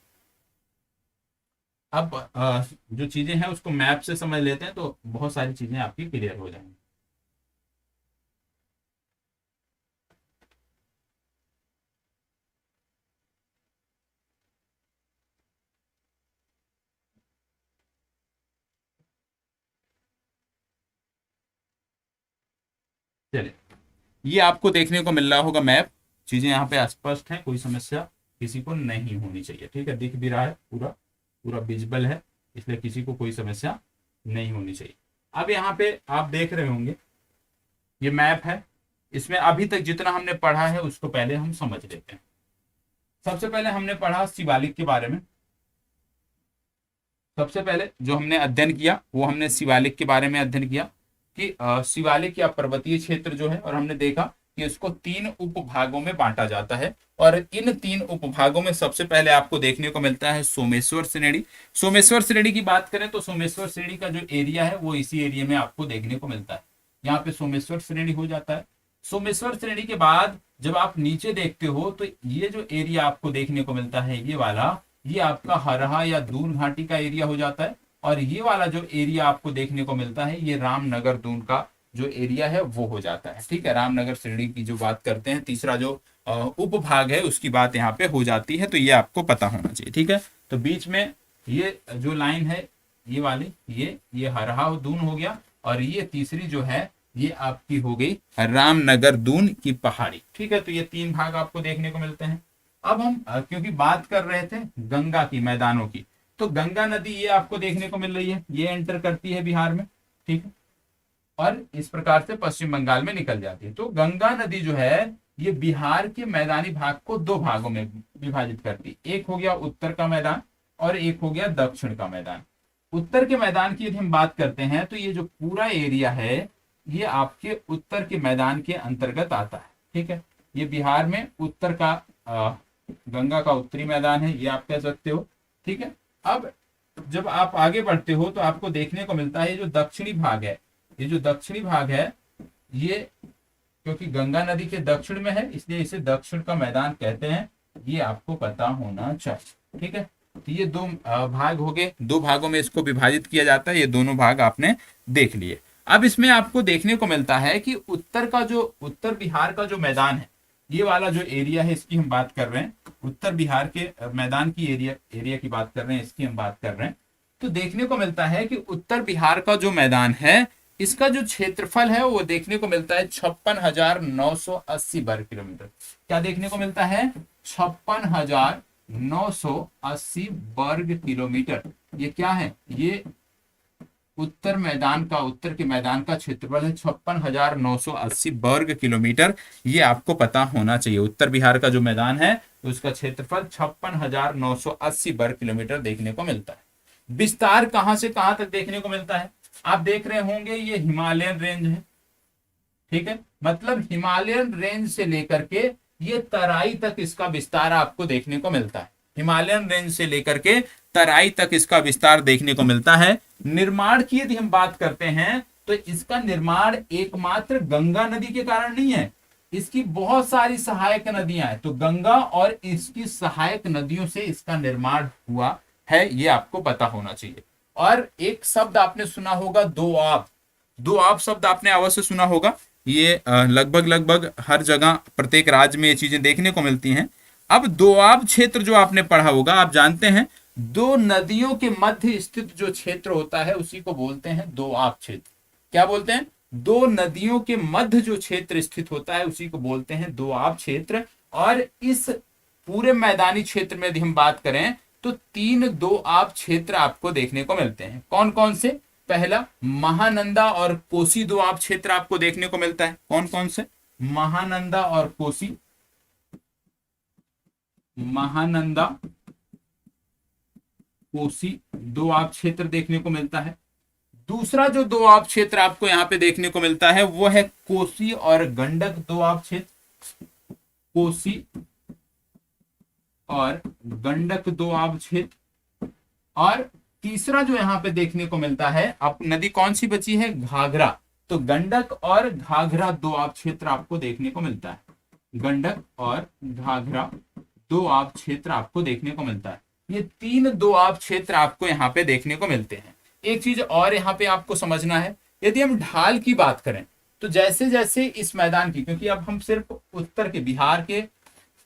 अब जो चीजें हैं उसको मैप से समझ लेते हैं तो बहुत सारी चीजें आपकी क्लियर हो जाएंगी। चलिए, ये आपको देखने को मिल रहा होगा मैप, चीजें यहाँ पे स्पष्ट हैं, कोई समस्या किसी को नहीं होनी चाहिए। ठीक है, दिख भी रहा है, पूरा पूरा विजिबल है, इसलिए किसी को कोई समस्या नहीं होनी चाहिए। अब यहाँ पे आप देख रहे होंगे ये मैप है, इसमें अभी तक जितना हमने पढ़ा है उसको पहले हम समझ लेते हैं। सबसे पहले हमने पढ़ा शिवालिक के बारे में। सबसे पहले जो हमने अध्ययन किया वो हमने शिवालिक के बारे में अध्ययन किया कि शिवालिक या पर्वतीय क्षेत्र जो है, और हमने देखा कि इसको 3 उपभागों में बांटा जाता है। और इन 3 उपभागों में सबसे पहले आपको देखने को मिलता है सोमेश्वर श्रेणी। सोमेश्वर श्रेणी की बात करें तो सोमेश्वर श्रेणी का जो एरिया है वो इसी एरिया में आपको देखने को मिलता है, यहाँ पे सोमेश्वर श्रेणी हो जाता है। सोमेश्वर श्रेणी के बाद जब आप नीचे देखते हो तो ये जो एरिया आपको देखने को मिलता है ये वाला, ये आपका हरहा या दून घाटी का एरिया हो जाता है। और ये वाला जो एरिया आपको देखने को मिलता है ये रामनगर दून का जो एरिया है वो हो जाता है। ठीक है, रामनगर श्रेणी की जो बात करते हैं, तीसरा जो उपभाग है उसकी बात यहाँ पे हो जाती है, तो ये आपको पता होना चाहिए। ठीक है, तो बीच में ये जो लाइन है ये वाली, ये हरहा दून हो गया, और ये तीसरी जो है ये आपकी हो गई रामनगर दून की पहाड़ी। ठीक है, तो ये 3 भाग आपको देखने को मिलते हैं। अब हम क्योंकि बात कर रहे थे गंगा की, मैदानों की, तो गंगा नदी ये आपको देखने को मिल रही है, ये एंटर करती है बिहार में। ठीक है, और इस प्रकार से पश्चिम बंगाल में निकल जाती है। तो गंगा नदी जो है ये बिहार के मैदानी भाग को दो भागों में विभाजित करती है। एक हो गया उत्तर का मैदान और एक हो गया दक्षिण का मैदान। उत्तर के मैदान की यदि हम बात करते हैं तो ये जो पूरा एरिया है ये आपके उत्तर के मैदान के अंतर्गत आता है। ठीक है, ये बिहार में उत्तर का गंगा का उत्तरी मैदान है, ये आप कह सकते हो। ठीक है, अब जब आप आगे बढ़ते हो तो आपको देखने को मिलता है ये जो दक्षिणी भाग है, ये जो दक्षिणी भाग है ये क्योंकि गंगा नदी के दक्षिण में है इसलिए इसे दक्षिण का मैदान कहते हैं, ये आपको पता होना चाहिए। ठीक है, तो ये दो भाग हो गए, दो भागों में इसको विभाजित किया जाता है, ये दोनों भाग आपने देख लिए। अब इसमें आपको देखने को मिलता है कि उत्तर बिहार का जो मैदान है, ये वाला जो एरिया है इसकी हम बात कर रहे हैं, उत्तर बिहार के मैदान की एरिया की बात कर रहे हैं, इसकी हम बात कर रहे हैं। तो देखने को मिलता है कि उत्तर बिहार का जो मैदान है इसका जो क्षेत्रफल है वो देखने को मिलता है 56,980 वर्ग किलोमीटर। क्या देखने को मिलता है? 56,980 वर्ग किलोमीटर। ये क्या है? ये उत्तर के मैदान का क्षेत्रफल है 56,980 वर्ग किलोमीटर। ये आपको पता होना चाहिए। उत्तर बिहार का जो मैदान है उसका क्षेत्रफल 56,980 वर्ग किलोमीटर देखने को मिलता है। विस्तार कहां से कहां तक देखने को मिलता है? आप देख रहे होंगे ये हिमालयन रेंज है। ठीक है, मतलब हिमालयन रेंज से लेकर के ये तराई तक इसका विस्तार आपको देखने को मिलता है। हिमालयन रेंज से लेकर के तराई तक इसका विस्तार देखने को मिलता है। निर्माण की यदि हम बात करते हैं तो इसका निर्माण एकमात्र गंगा नदी के कारण नहीं है, इसकी बहुत सारी सहायक नदियां हैं। तो गंगा और इसकी सहायक नदियों से इसका निर्माण हुआ है, ये आपको पता होना चाहिए। और एक शब्द आपने सुना होगा दोआब। दोआब शब्द आपने अवश्य सुना होगा। ये लगभग हर जगह प्रत्येक राज्य में ये चीजें देखने को मिलती हैं। अब दोआब क्षेत्र जो आपने पढ़ा होगा, आप जानते हैं दो नदियों के मध्य स्थित जो क्षेत्र होता है उसी को बोलते हैं दोआब क्षेत्र। क्या बोलते हैं? दो नदियों के मध्य जो क्षेत्र स्थित होता है उसी को बोलते हैं दोआब क्षेत्र। और इस पूरे मैदानी क्षेत्र में यदि हम बात करें तो 3 दोआब क्षेत्र आपको देखने को मिलते हैं। कौन कौन से? पहला महानंदा और कोसी दोआब क्षेत्र आपको देखने को मिलता है। कौन कौन से? महानंदा और कोसी। महानंदा कोसी दोआब क्षेत्र देखने को मिलता है। दूसरा जो दोआब क्षेत्र आपको यहां पे देखने को मिलता है वो है कोसी और गंडक दोआब क्षेत्र। कोसी और गंडक दोआब क्षेत्र। और तीसरा जो यहां पे देखने को मिलता है, अब नदी कौन सी बची है? घाघरा। तो गंडक और घाघरा दोआब क्षेत्र आपको देखने को मिलता है। गंडक और घाघरा दोआब क्षेत्र आपको देखने को मिलता है। ये 3 दोआब क्षेत्र आपको यहाँ पे देखने को मिलते हैं। एक चीज और यहाँ पे आपको समझना है, यदि हम ढाल की बात करें तो जैसे जैसे इस मैदान की, क्योंकि अब हम सिर्फ बिहार के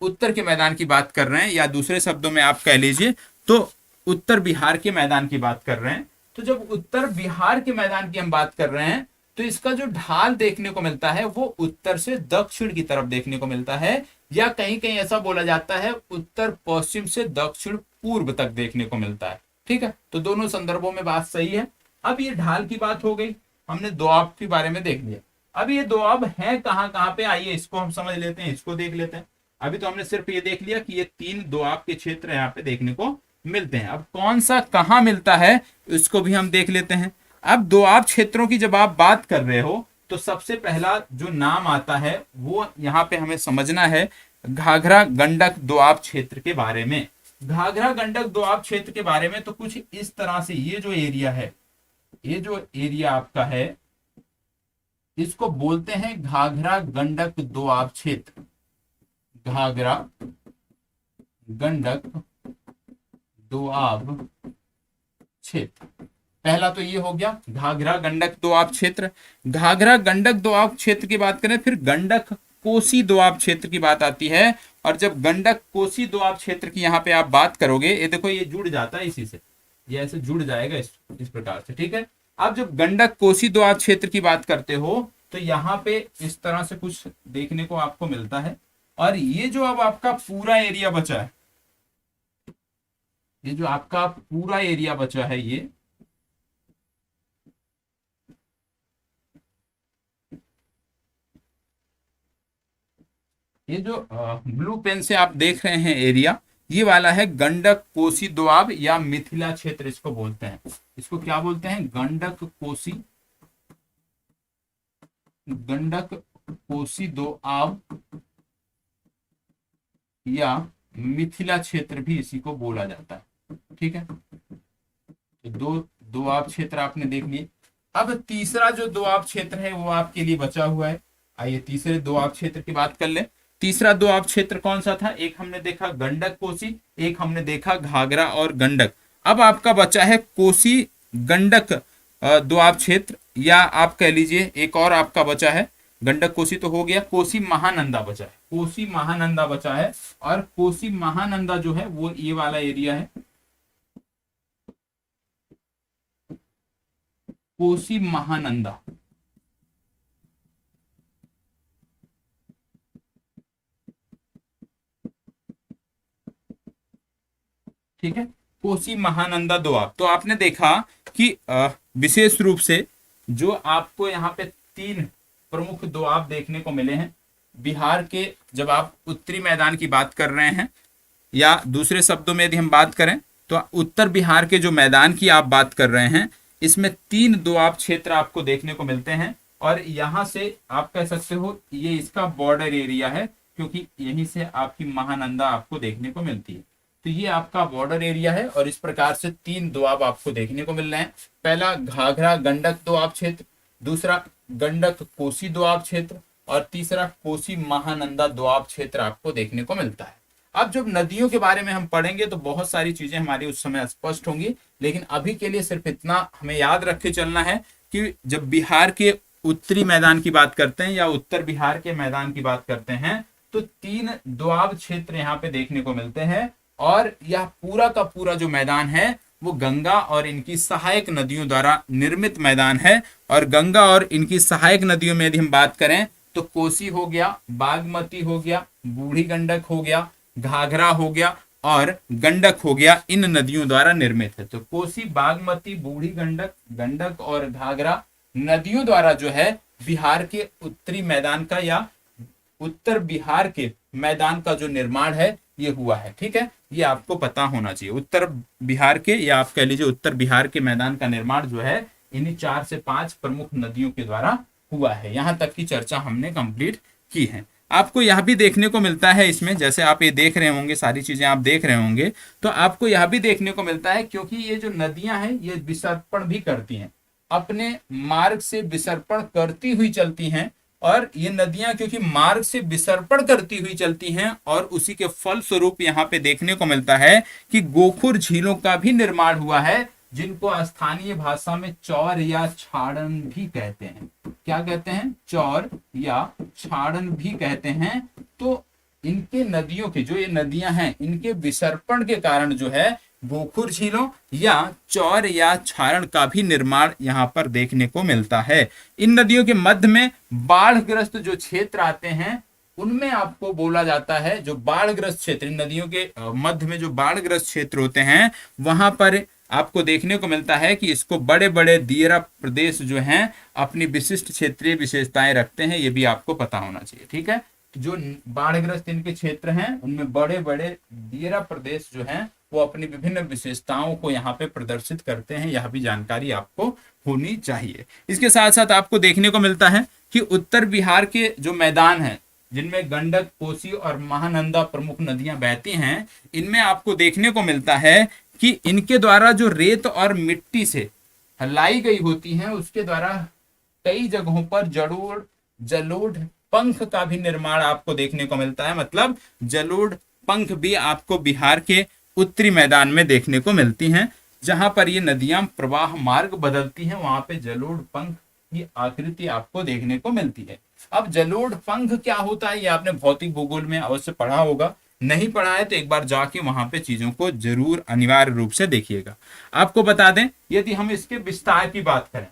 उत्तर के मैदान की बात कर रहे हैं, या दूसरे शब्दों में आप कह लीजिए तो उत्तर बिहार के मैदान की बात कर रहे हैं। तो जब उत्तर बिहार के मैदान की हम बात कर रहे हैं तो इसका जो ढाल देखने को मिलता है वो उत्तर से दक्षिण की तरफ देखने को मिलता है, या कहीं कहीं ऐसा बोला जाता है उत्तर पश्चिम से दक्षिण पूर्व तक देखने को मिलता है। ठीक है, तो दोनों संदर्भों में बात सही है। अब ये ढाल की बात हो गई, हमने दोआब के बारे में देख लिया। अब ये दोआब है कहाँ कहाँ पे, आइए इसको हम समझ लेते हैं, इसको देख लेते हैं। अभी तो हमने सिर्फ ये देख लिया कि ये 3 दोआब के क्षेत्र यहाँ पे देखने को मिलते हैं। अब कौन सा कहाँ मिलता है इसको भी हम देख लेते हैं। अब दोआब क्षेत्रों की जब आप बात कर रहे हो तो सबसे पहला जो नाम आता है वो यहाँ पे हमें समझना है घाघरा गंडक दोआब क्षेत्र के बारे में। घाघरा गंडक दोआब क्षेत्र के बारे में तो कुछ इस तरह से, ये जो एरिया है, ये जो एरिया आपका है इसको बोलते हैं घाघरा गंडक दोआब क्षेत्र। घाघरा गंडक दोआब क्षेत्र, पहला तो ये हो गया घाघरा गंडक दोआब क्षेत्र। घाघरा गंडक दोआब क्षेत्र की बात करें फिर गंडक कोसी दोआब क्षेत्र की बात आती है। और जब गंडक कोसी दोआब क्षेत्र की यहाँ पे आप बात करोगे, ये देखो ये जुड़ जाता है इसी से, ये ऐसे जुड़ जाएगा इस प्रकार से। ठीक है, अब जब गंडक कोसी दोआब क्षेत्र की बात करते हो तो यहाँ पे इस तरह से कुछ देखने को आपको मिलता है। और ये जो अब आपका पूरा एरिया बचा है, ये जो आपका पूरा एरिया बचा है, ये जो ब्लू पेन से आप देख रहे हैं एरिया, ये वाला है गंडक कोसी दोआब या मिथिला क्षेत्र इसको बोलते हैं। इसको क्या बोलते हैं? गंडक कोसी, गंडक कोसी दोआब या मिथिला क्षेत्र भी इसी को बोला जाता है। ठीक है, तो दो दोआब क्षेत्र आपने देख लिए। अब तीसरा जो दोआब क्षेत्र है वो आपके लिए बचा हुआ है। आइए तीसरे दोआब क्षेत्र की बात कर ले। तीसरा दोआब क्षेत्र कौन सा था? एक हमने देखा गंडक कोसी, एक हमने देखा घाघरा और गंडक। अब आपका बचा है कोसी गंडक दोआब क्षेत्र, या आप कह लीजिए एक और आपका बचा है, गंडक कोसी तो हो गया, कोसी महानंदा बचा है। कोसी महानंदा बचा है, और कोसी महानंदा जो है वो ये वाला एरिया है, कोसी महानंदा। ठीक है, कोसी महानंदा दोआब। तो आपने देखा कि विशेष रूप से जो आपको यहाँ पे तीन प्रमुख दोआब देखने को मिले हैं बिहार के। जब आप उत्तरी मैदान की बात कर रहे हैं, या दूसरे शब्दों में यदि हम बात करें तो उत्तर बिहार के जो मैदान की आप बात कर रहे हैं, इसमें तीन दोआब क्षेत्र आपको देखने को मिलते हैं। और यहां से आप कह सकते हो ये इसका बॉर्डर एरिया है, क्योंकि यहीं से आपकी महानंदा आपको देखने को मिलती है। तो ये आपका बॉर्डर एरिया है, और इस प्रकार से तीन दोआब आपको देखने को मिल रहे हैं। पहला घाघरा गंडक दोआब क्षेत्र, दूसरा गंडक कोसी दोआब क्षेत्र, और तीसरा कोसी महानंदा दोआब क्षेत्र आपको देखने को मिलता है। अब जब नदियों के बारे में हम पढ़ेंगे तो बहुत सारी चीजें हमारी उस समय स्पष्ट होंगी, लेकिन अभी के लिए सिर्फ इतना हमें याद रख के चलना है कि जब बिहार के उत्तरी मैदान की बात करते हैं या उत्तर बिहार के मैदान की बात करते हैं, तो तीन दोआब क्षेत्र यहाँ पे देखने को मिलते हैं। और यह पूरा का पूरा जो मैदान है वो गंगा और इनकी सहायक नदियों द्वारा निर्मित मैदान है। और गंगा और इनकी सहायक नदियों में यदि हम बात करें तो कोसी हो गया, बागमती हो गया, बूढ़ी गंडक हो गया, घाघरा हो गया और गंडक हो गया, इन नदियों द्वारा निर्मित है। तो कोसी, बागमती, बूढ़ी गंडक, गंडक और घाघरा नदियों द्वारा जो है बिहार के उत्तरी मैदान का या उत्तर बिहार के मैदान का जो निर्माण है ये हुआ है। ठीक है, ये आपको पता होना चाहिए। उत्तर बिहार के, या आप कह लीजिए उत्तर बिहार के मैदान का निर्माण जो है इन्हीं 4 से 5 प्रमुख नदियों के द्वारा हुआ है। यहां तक की चर्चा हमने कंप्लीट की है। आपको यह भी देखने को मिलता है इसमें, जैसे आप ये देख रहे होंगे, सारी चीजें आप देख रहे होंगे, तो आपको यह भी देखने को मिलता है क्योंकि ये जो नदियां हैं ये विसर्पण भी करती हैं, अपने मार्ग से विसर्पण करती हुई चलती हैं। और ये नदियां क्योंकि मार्ग से विसर्पण करती हुई चलती हैं, और उसी के फल स्वरूप यहाँ पे देखने को मिलता है कि गोखुर झीलों का भी निर्माण हुआ है, जिनको स्थानीय भाषा में चौर या छाड़न भी कहते हैं। क्या कहते हैं? चौर या छाड़न भी कहते हैं। तो इनके नदियों के, जो ये नदियां हैं, इनके विसर्पण के कारण जो है गोखुर झीलों या चौर या छारण का भी निर्माण यहाँ पर देखने को मिलता है। इन नदियों के मध्य में बाढ़ग्रस्त जो क्षेत्र आते हैं उनमें आपको बोला जाता है, जो बाढ़ग्रस्त क्षेत्र, इन नदियों के मध्य में जो बाढ़ग्रस्त क्षेत्र होते हैं वहां पर आपको देखने को मिलता है कि इसको बड़े बड़े दियरा प्रदेश जो हैं अपनी विशिष्ट क्षेत्रीय विशेषताएं रखते हैं। ये भी आपको पता होना चाहिए। ठीक है, जो बाढ़ग्रस्त इनके क्षेत्र हैं उनमें बड़े बड़े दियरा प्रदेश जो हैं वो अपनी विभिन्न विशेषताओं को यहाँ पे प्रदर्शित करते हैं। यह भी जानकारी आपको होनी चाहिए। इसके साथ साथ आपको देखने को मिलता है कि उत्तर बिहार के जो मैदान हैं, जिनमें गंडक, कोसी और महानंदा प्रमुख नदियां बहती हैं, इनमें आपको देखने को मिलता है कि इनके द्वारा जो रेत और मिट्टी से लाई गई होती हैं, उसके द्वारा कई जगहों पर जलोढ़ पंख का भी निर्माण आपको देखने को मिलता है। मतलब जलोढ़ पंख भी आपको बिहार के उत्तरी मैदान में देखने को मिलती हैं। जहां पर ये नदियां प्रवाह मार्ग बदलती हैं, वहां पे जलोढ़ पंख की आकृति आपको देखने को मिलती है। अब जलोढ़ पंख क्या होता है ये आपने भौतिक भूगोल में अवश्य पढ़ा होगा, नहीं पढ़ा है तो एक बार जाके वहां पे चीजों को जरूर अनिवार्य रूप से देखिएगा। आपको बता दें, यदि हम इसके विस्तार की बात करें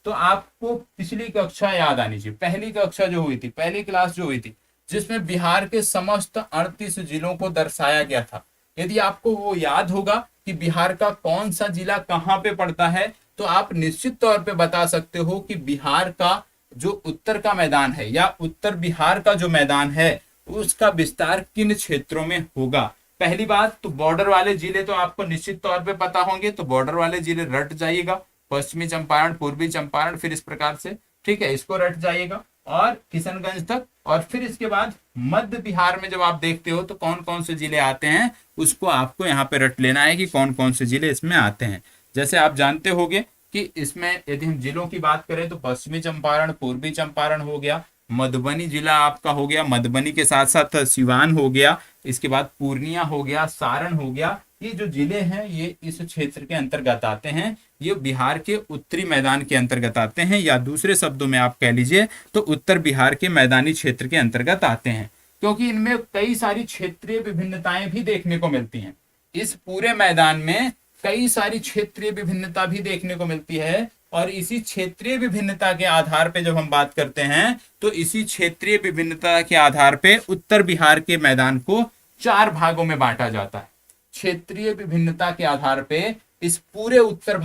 तो आपको पिछली कक्षा याद आनी चाहिए। पहली कक्षा जो हुई थी, पहली क्लास जो हुई थी, जिसमें बिहार के समस्त 38 जिलों को दर्शाया गया था। यदि आपको वो याद होगा कि बिहार का कौन सा जिला कहाँ पे पड़ता है, तो आप निश्चित तौर पे बता सकते हो कि बिहार का जो उत्तर का मैदान है या उत्तर बिहार का जो मैदान है उसका विस्तार किन क्षेत्रों में होगा। पहली बात तो बॉर्डर वाले जिले तो आपको निश्चित तौर पे पता होंगे, तो बॉर्डर वाले जिले रट जाइएगा, पश्चिमी चंपारण, पूर्वी चंपारण, फिर इस प्रकार से, ठीक है, इसको रट जाइएगा और किशनगंज तक। और फिर इसके बाद मध्य बिहार में जब आप देखते हो तो कौन कौन से जिले आते हैं उसको आपको यहाँ पे रट लेना है कि कौन कौन से जिले इसमें आते हैं। जैसे आप जानते होंगे कि इसमें यदि हम जिलों की बात करें तो पश्चिमी चंपारण, पूर्वी चंपारण हो गया, मधुबनी जिला आपका हो गया, मधुबनी के साथ साथ सिवान हो गया, इसके बाद पूर्णिया हो गया, सारण हो गया। ये जो जिले हैं ये इस क्षेत्र के अंतर्गत आते हैं, ये बिहार के उत्तरी मैदान के अंतर्गत आते हैं, या दूसरे शब्दों में आप कह लीजिए तो उत्तर बिहार के मैदानी क्षेत्र के अंतर्गत आते हैं, क्योंकि इनमें कई सारी क्षेत्रीय विभिन्नताएं भी देखने को मिलती हैं। इस पूरे मैदान में कई सारी क्षेत्रीय विभिन्नता भी देखने को मिलती है, और इसी क्षेत्रीय विभिन्नता के आधार पे जब हम बात करते हैं तो इसी क्षेत्रीय विभिन्नता के आधार पे उत्तर बिहार के मैदान को 4 भागों में बांटा जाता है। क्षेत्रीय विभिन्नता के आधार पे इस पूरे उत्तर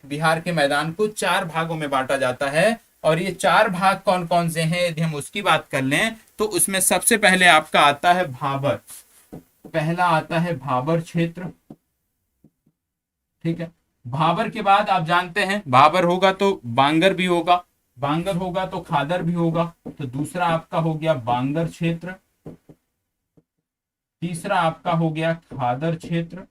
बिहार के मैदान को 4 भागों में बांटा जाता है, और ये 4 भाग कौन कौन से हैं यदि हम उसकी बात कर लें तो उसमें सबसे पहले आपका आता है भाबर। पहला आता है भाबर क्षेत्र, ठीक है। भाबर के बाद आप जानते हैं भाबर होगा तो बांगर भी होगा, बांगर होगा तो खादर भी होगा, तो दूसरा आपका हो गया बांगर क्षेत्र, तीसरा आपका हो गया खादर क्षेत्र,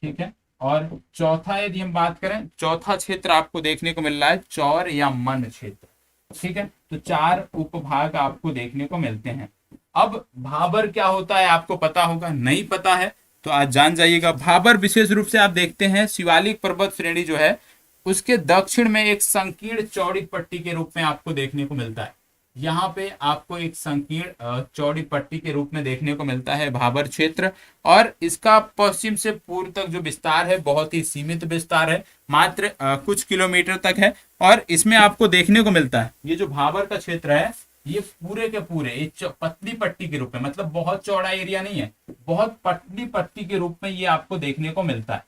ठीक है। और चौथा यदि हम बात करें, चौथा क्षेत्र आपको देखने को मिल रहा है चौर या मन क्षेत्र, ठीक है। तो 4 उपभाग आपको देखने को मिलते हैं। अब भाबर क्या होता है आपको पता होगा, नहीं पता है तो आज जान जाइएगा। भाबर विशेष रूप से आप देखते हैं शिवालिक पर्वत श्रेणी जो है उसके दक्षिण में एक संकीर्ण चौड़ी पट्टी के रूप में आपको देखने को मिलता है। यहाँ पे आपको एक संकीर्ण चौड़ी पट्टी के रूप में देखने को मिलता है भाबर क्षेत्र, और इसका पश्चिम से पूर्व तक जो विस्तार है बहुत ही सीमित विस्तार है, मात्र कुछ किलोमीटर तक है। और इसमें आपको देखने को मिलता है ये जो भाबर का क्षेत्र है ये पूरे के पूरे एक पतली पट्टी के रूप में, मतलब बहुत चौड़ा एरिया नहीं है, बहुत पतली पट्टी के रूप में ये आपको देखने को मिलता है,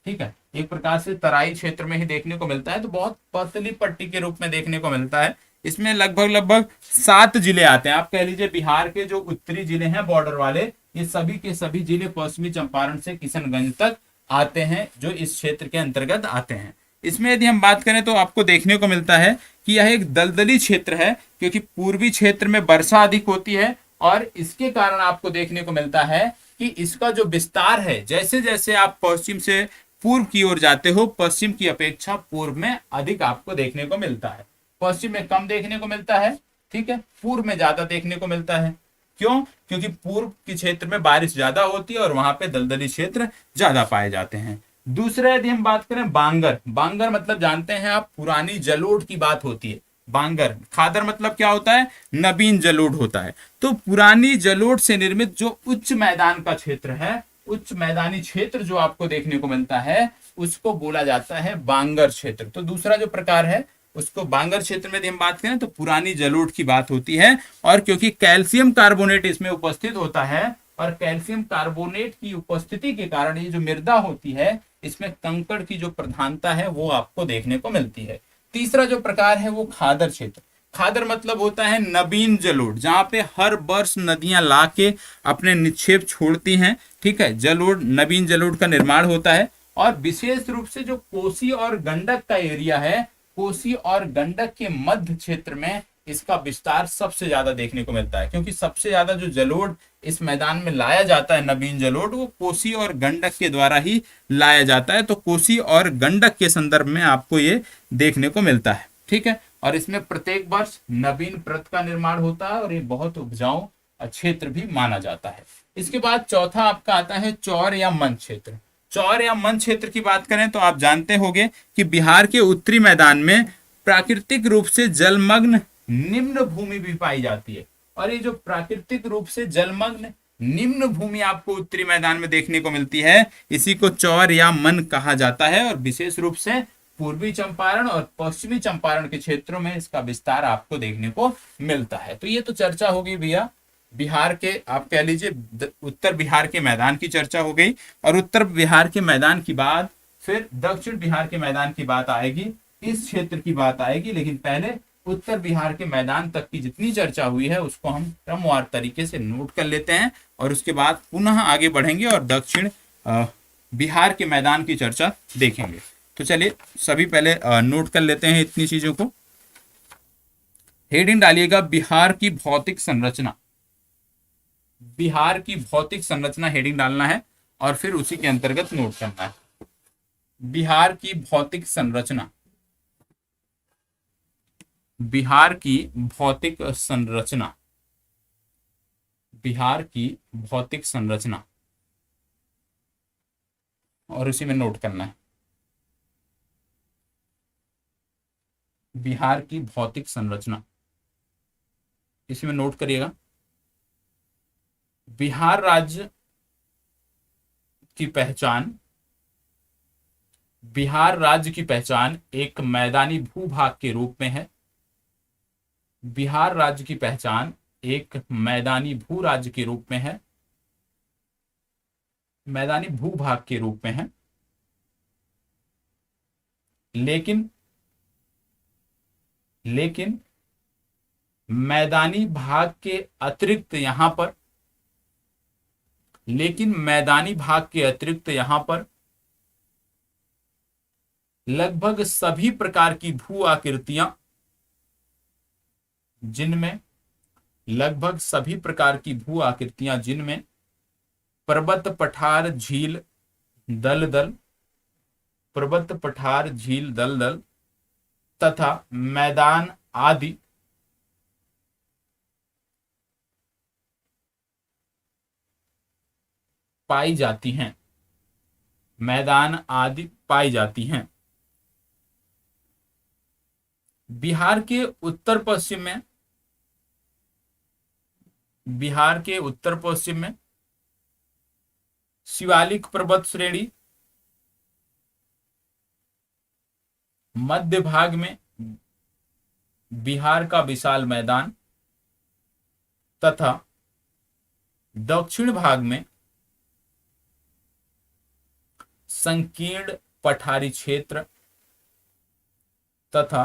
ठीक है। एक प्रकार से तराई क्षेत्र में ही देखने को मिलता है, तो बहुत पतली पट्टी के रूप में देखने को मिलता है। इसमें लगभग 7 जिले आते हैं। आप कह लीजिए बिहार के जो उत्तरी जिले हैं बॉर्डर वाले, ये सभी के सभी जिले पश्चिमी चंपारण से किशनगंज तक आते हैं, जो इस क्षेत्र के अंतर्गत आते हैं। इसमें यदि हम बात करें तो आपको देखने को मिलता है कि यह एक दलदली क्षेत्र है, क्योंकि पूर्वी क्षेत्र में वर्षा अधिक होती है, और इसके कारण आपको देखने को मिलता है कि इसका जो विस्तार है, जैसे जैसे आप पश्चिम से पूर्व की ओर जाते हो, पश्चिम की अपेक्षा पूर्व में अधिक आपको देखने को मिलता है। पश्चिम में कम देखने को मिलता है, ठीक है, पूर्व में ज्यादा देखने को मिलता है। क्यों? क्योंकि पूर्व के क्षेत्र में बारिश ज्यादा होती है और वहां पे दलदली क्षेत्र ज्यादा पाए जाते हैं। दूसरा यदि हम बात करें बांगर, बांगर मतलब जानते हैं आप पुरानी जलोढ़ की बात होती है। बांगर, खादर मतलब क्या होता है, नवीन जलोढ़ होता है। तो पुरानी जलोढ़ से निर्मित जो उच्च मैदान का क्षेत्र है, उच्च मैदानी क्षेत्र जो आपको देखने को मिलता है उसको बोला जाता है बांगर क्षेत्र। तो दूसरा जो प्रकार है उसको बांगर क्षेत्र में यदि हम बात करें तो पुरानी जलोढ़ की बात होती है, और क्योंकि कैल्शियम कार्बोनेट इसमें उपस्थित होता है, और कैल्शियम कार्बोनेट की उपस्थिति के कारण ये जो मृदा होती है इसमें कंकड़ की जो प्रधानता है वो आपको देखने को मिलती है। तीसरा जो प्रकार है वो खादर क्षेत्र। खादर मतलब होता है नवीन जलोढ़, जहां पे हर वर्ष नदियां ला के अपने निक्षेप छोड़ती हैं, ठीक है। जलोढ़, नवीन जलोढ़ का निर्माण होता है, और विशेष रूप से जो कोसी और गंडक का एरिया है, कोसी और गंडक के मध्य क्षेत्र में इसका विस्तार सबसे ज्यादा देखने को मिलता है, क्योंकि सबसे ज्यादा जो जलोढ़ इस मैदान में लाया जाता है, नवीन जलोढ़, वो कोसी और गंडक के द्वारा ही लाया जाता है। तो कोसी और गंडक के संदर्भ में आपको ये देखने को मिलता है, ठीक है। और इसमें प्रत्येक वर्ष नवीन प्रत का निर्माण होता है, और ये बहुत उपजाऊ क्षेत्र भी माना जाता है। इसके बाद चौथा आपका आता है चौर या मन क्षेत्र। चौर या मन क्षेत्र की बात करें तो आप जानते होंगे कि बिहार के उत्तरी मैदान में प्राकृतिक रूप से जलमग्न निम्न भूमि भी पाई जाती है, और ये जो प्राकृतिक रूप से जलमग्न निम्न भूमि आपको उत्तरी मैदान में देखने को मिलती है, इसी को चौर या मन कहा जाता है। और विशेष रूप से पूर्वी चंपारण और पश्चिमी चंपारण के क्षेत्रों में इसका विस्तार आपको देखने को मिलता है। तो ये तो चर्चा होगी भैया बिहार के, आप कह लीजिए उत्तर बिहार के मैदान की चर्चा हो गई, और उत्तर बिहार के मैदान की बाद फिर दक्षिण बिहार के मैदान की बात आएगी, इस क्षेत्र की बात आएगी। लेकिन पहले उत्तर बिहार के मैदान तक की जितनी चर्चा हुई है उसको हम क्रमवार तरीके से नोट कर लेते हैं और उसके बाद पुनः आगे बढ़ेंगे और दक्षिण बिहार के मैदान की चर्चा देखेंगे। तो चलिए सभी पहले नोट कर लेते हैं इतनी चीजों को। हेडिंग डालिएगा बिहार की भौतिक संरचना। बिहार की भौतिक संरचना हेडिंग डालना है और फिर उसी के अंतर्गत नोट करना है। बिहार की भौतिक संरचना, बिहार की भौतिक संरचना, बिहार की भौतिक संरचना और उसी में नोट करना है। बिहार की भौतिक संरचना इसी में नोट करिएगा। बिहार राज्य की पहचान, बिहार राज्य की पहचान एक मैदानी भूभाग के रूप में है। बिहार राज्य की पहचान एक मैदानी भू राज्य के रूप में है, मैदानी भूभाग के रूप में है। लेकिन मैदानी भाग के अतिरिक्त यहां पर, लेकिन मैदानी भाग के अतिरिक्त यहां पर लगभग सभी प्रकार की भू आकृतियां, जिनमें लगभग सभी प्रकार की भू आकृतियां जिनमें पर्वत पठार झील दलदल, पर्वत पठार झील दलदल तथा मैदान आदि पाई जाती हैं, मैदान आदि पाई जाती हैं। बिहार के उत्तर पश्चिम में, बिहार के उत्तर पश्चिम में शिवालिक पर्वत श्रेणी, मध्य भाग में बिहार का विशाल मैदान तथा दक्षिण भाग में संकीर्ण पठारी क्षेत्र तथा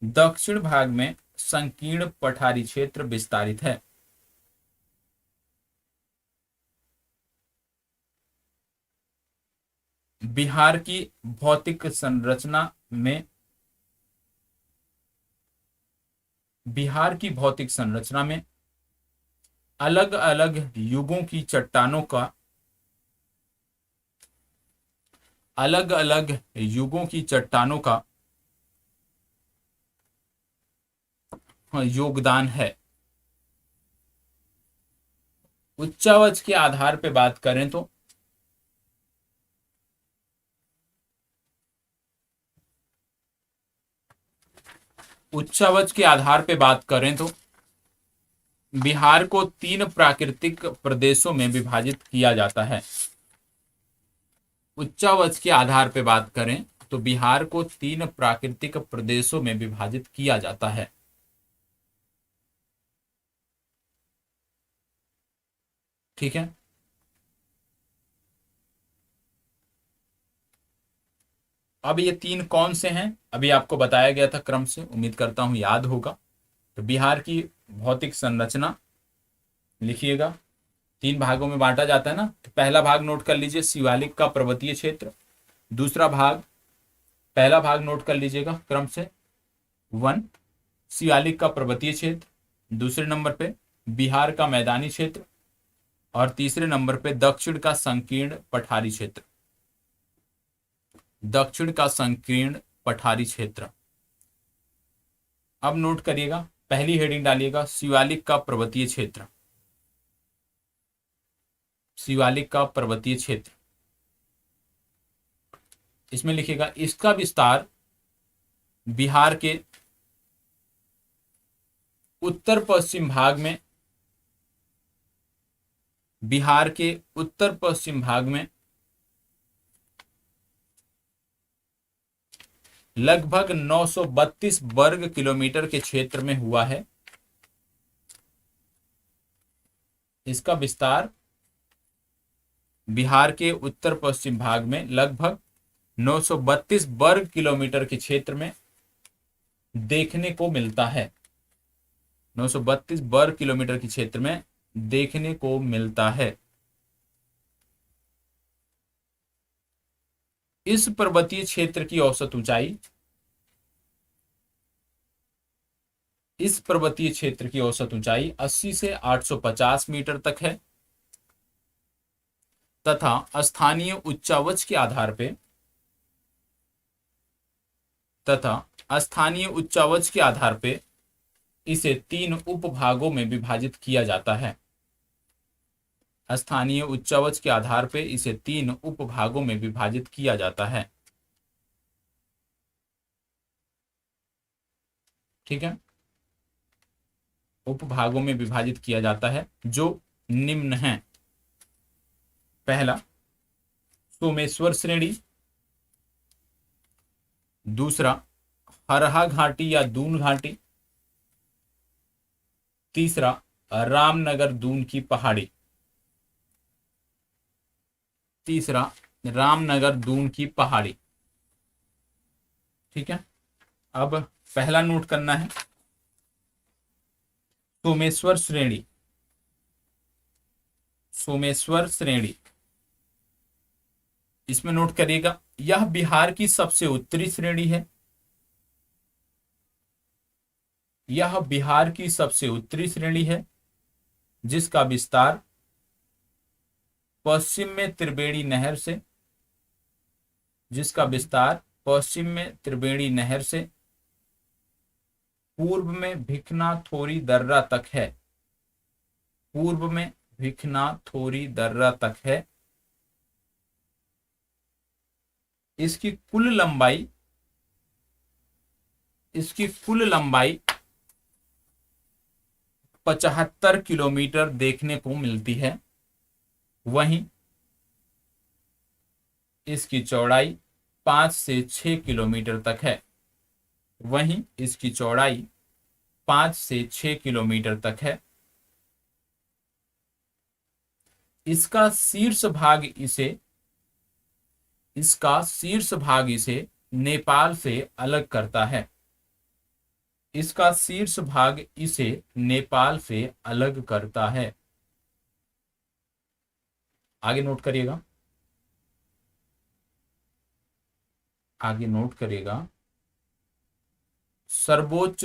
दक्षिण भाग में संकीर्ण पठारी क्षेत्र विस्तारित है। बिहार की भौतिक संरचना में, बिहार की भौतिक संरचना में अलग अलग युगों की चट्टानों का, अलग अलग युगों की चट्टानों का योगदान है। उच्चावच के आधार पे बात करें तो उच्चावच के आधार पे बात करें तो बिहार को 3 प्राकृतिक प्रदेशों में विभाजित किया जाता है। उच्चावच के आधार पे बात करें तो बिहार को 3 प्राकृतिक प्रदेशों में विभाजित किया जाता है। ठीक है, अब ये 3 कौन से हैं अभी आपको बताया गया था क्रम से, उम्मीद करता हूं याद होगा। तो बिहार की भौतिक संरचना लिखिएगा, 3 भागों में बांटा जाता है ना। तो पहला भाग नोट कर लीजिए, शिवालिक का पर्वतीय क्षेत्र। दूसरा भाग, पहला भाग नोट कर लीजिएगा क्रम से, 1 शिवालिक का पर्वतीय क्षेत्र, दूसरे नंबर पे बिहार का मैदानी क्षेत्र और तीसरे नंबर पे दक्षिण का संकीर्ण पठारी क्षेत्र, दक्षिण का संकीर्ण पठारी क्षेत्र। अब नोट करिएगा, पहली हेडिंग डालिएगा शिवालिक का पर्वतीय क्षेत्र, शिवालिक का पर्वतीय क्षेत्र। इसमें लिखिएगा इसका विस्तार बिहार के उत्तर पश्चिम भाग में, बिहार के उत्तर पश्चिम भाग में लगभग 932 वर्ग किलोमीटर के क्षेत्र में हुआ है। इसका विस्तार बिहार के उत्तर पश्चिम भाग में लगभग 932 वर्ग किलोमीटर के क्षेत्र में देखने को मिलता है, 932 वर्ग किलोमीटर के क्षेत्र में देखने को मिलता है। इस पर्वतीय क्षेत्र की औसत ऊंचाई, इस पर्वतीय क्षेत्र की औसत ऊंचाई 80 से 850 मीटर तक है तथा स्थानीय उच्चावच के आधार पे इसे 3 उपभागों में विभाजित किया जाता है। स्थानीय उच्चावच के आधार पे इसे 3 उपभागों में विभाजित किया जाता है। ठीक है, उपभागों में विभाजित किया जाता है जो निम्न हैं। पहला सोमेश्वर श्रेणी, दूसरा हरहा घाटी या दून घाटी, तीसरा रामनगर दून की पहाड़ी, ठीक है, अब पहला नोट करना है सोमेश्वर श्रेणी, इसमें नोट करिएगा यह बिहार की सबसे उत्तरी श्रेणी है। जिसका विस्तार पश्चिम में त्रिवेणी नहर से पूर्व में भिखना थोरी दर्रा तक है। इसकी कुल लंबाई 75 किलोमीटर देखने को मिलती है। वहीं इसकी चौड़ाई 5 से 6 किलोमीटर तक है। इसका शीर्ष भाग इसे नेपाल से अलग करता है। आगे नोट करिएगा सर्वोच्च,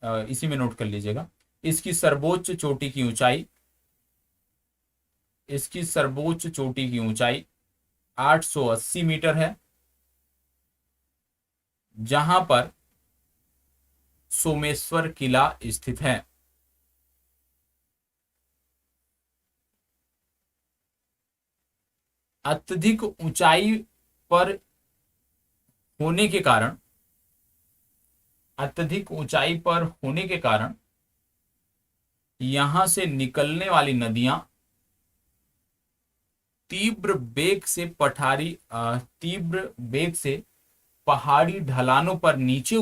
इसी में नोट कर लीजिएगा इसकी सर्वोच्च चोटी की ऊंचाई 880 मीटर है, जहां पर सोमेश्वर किला स्थित है। अत्यधिक ऊंचाई पर होने के कारण यहां से निकलने वाली नदियां तीव्र बेग से पहाड़ी ढलानों पर नीचे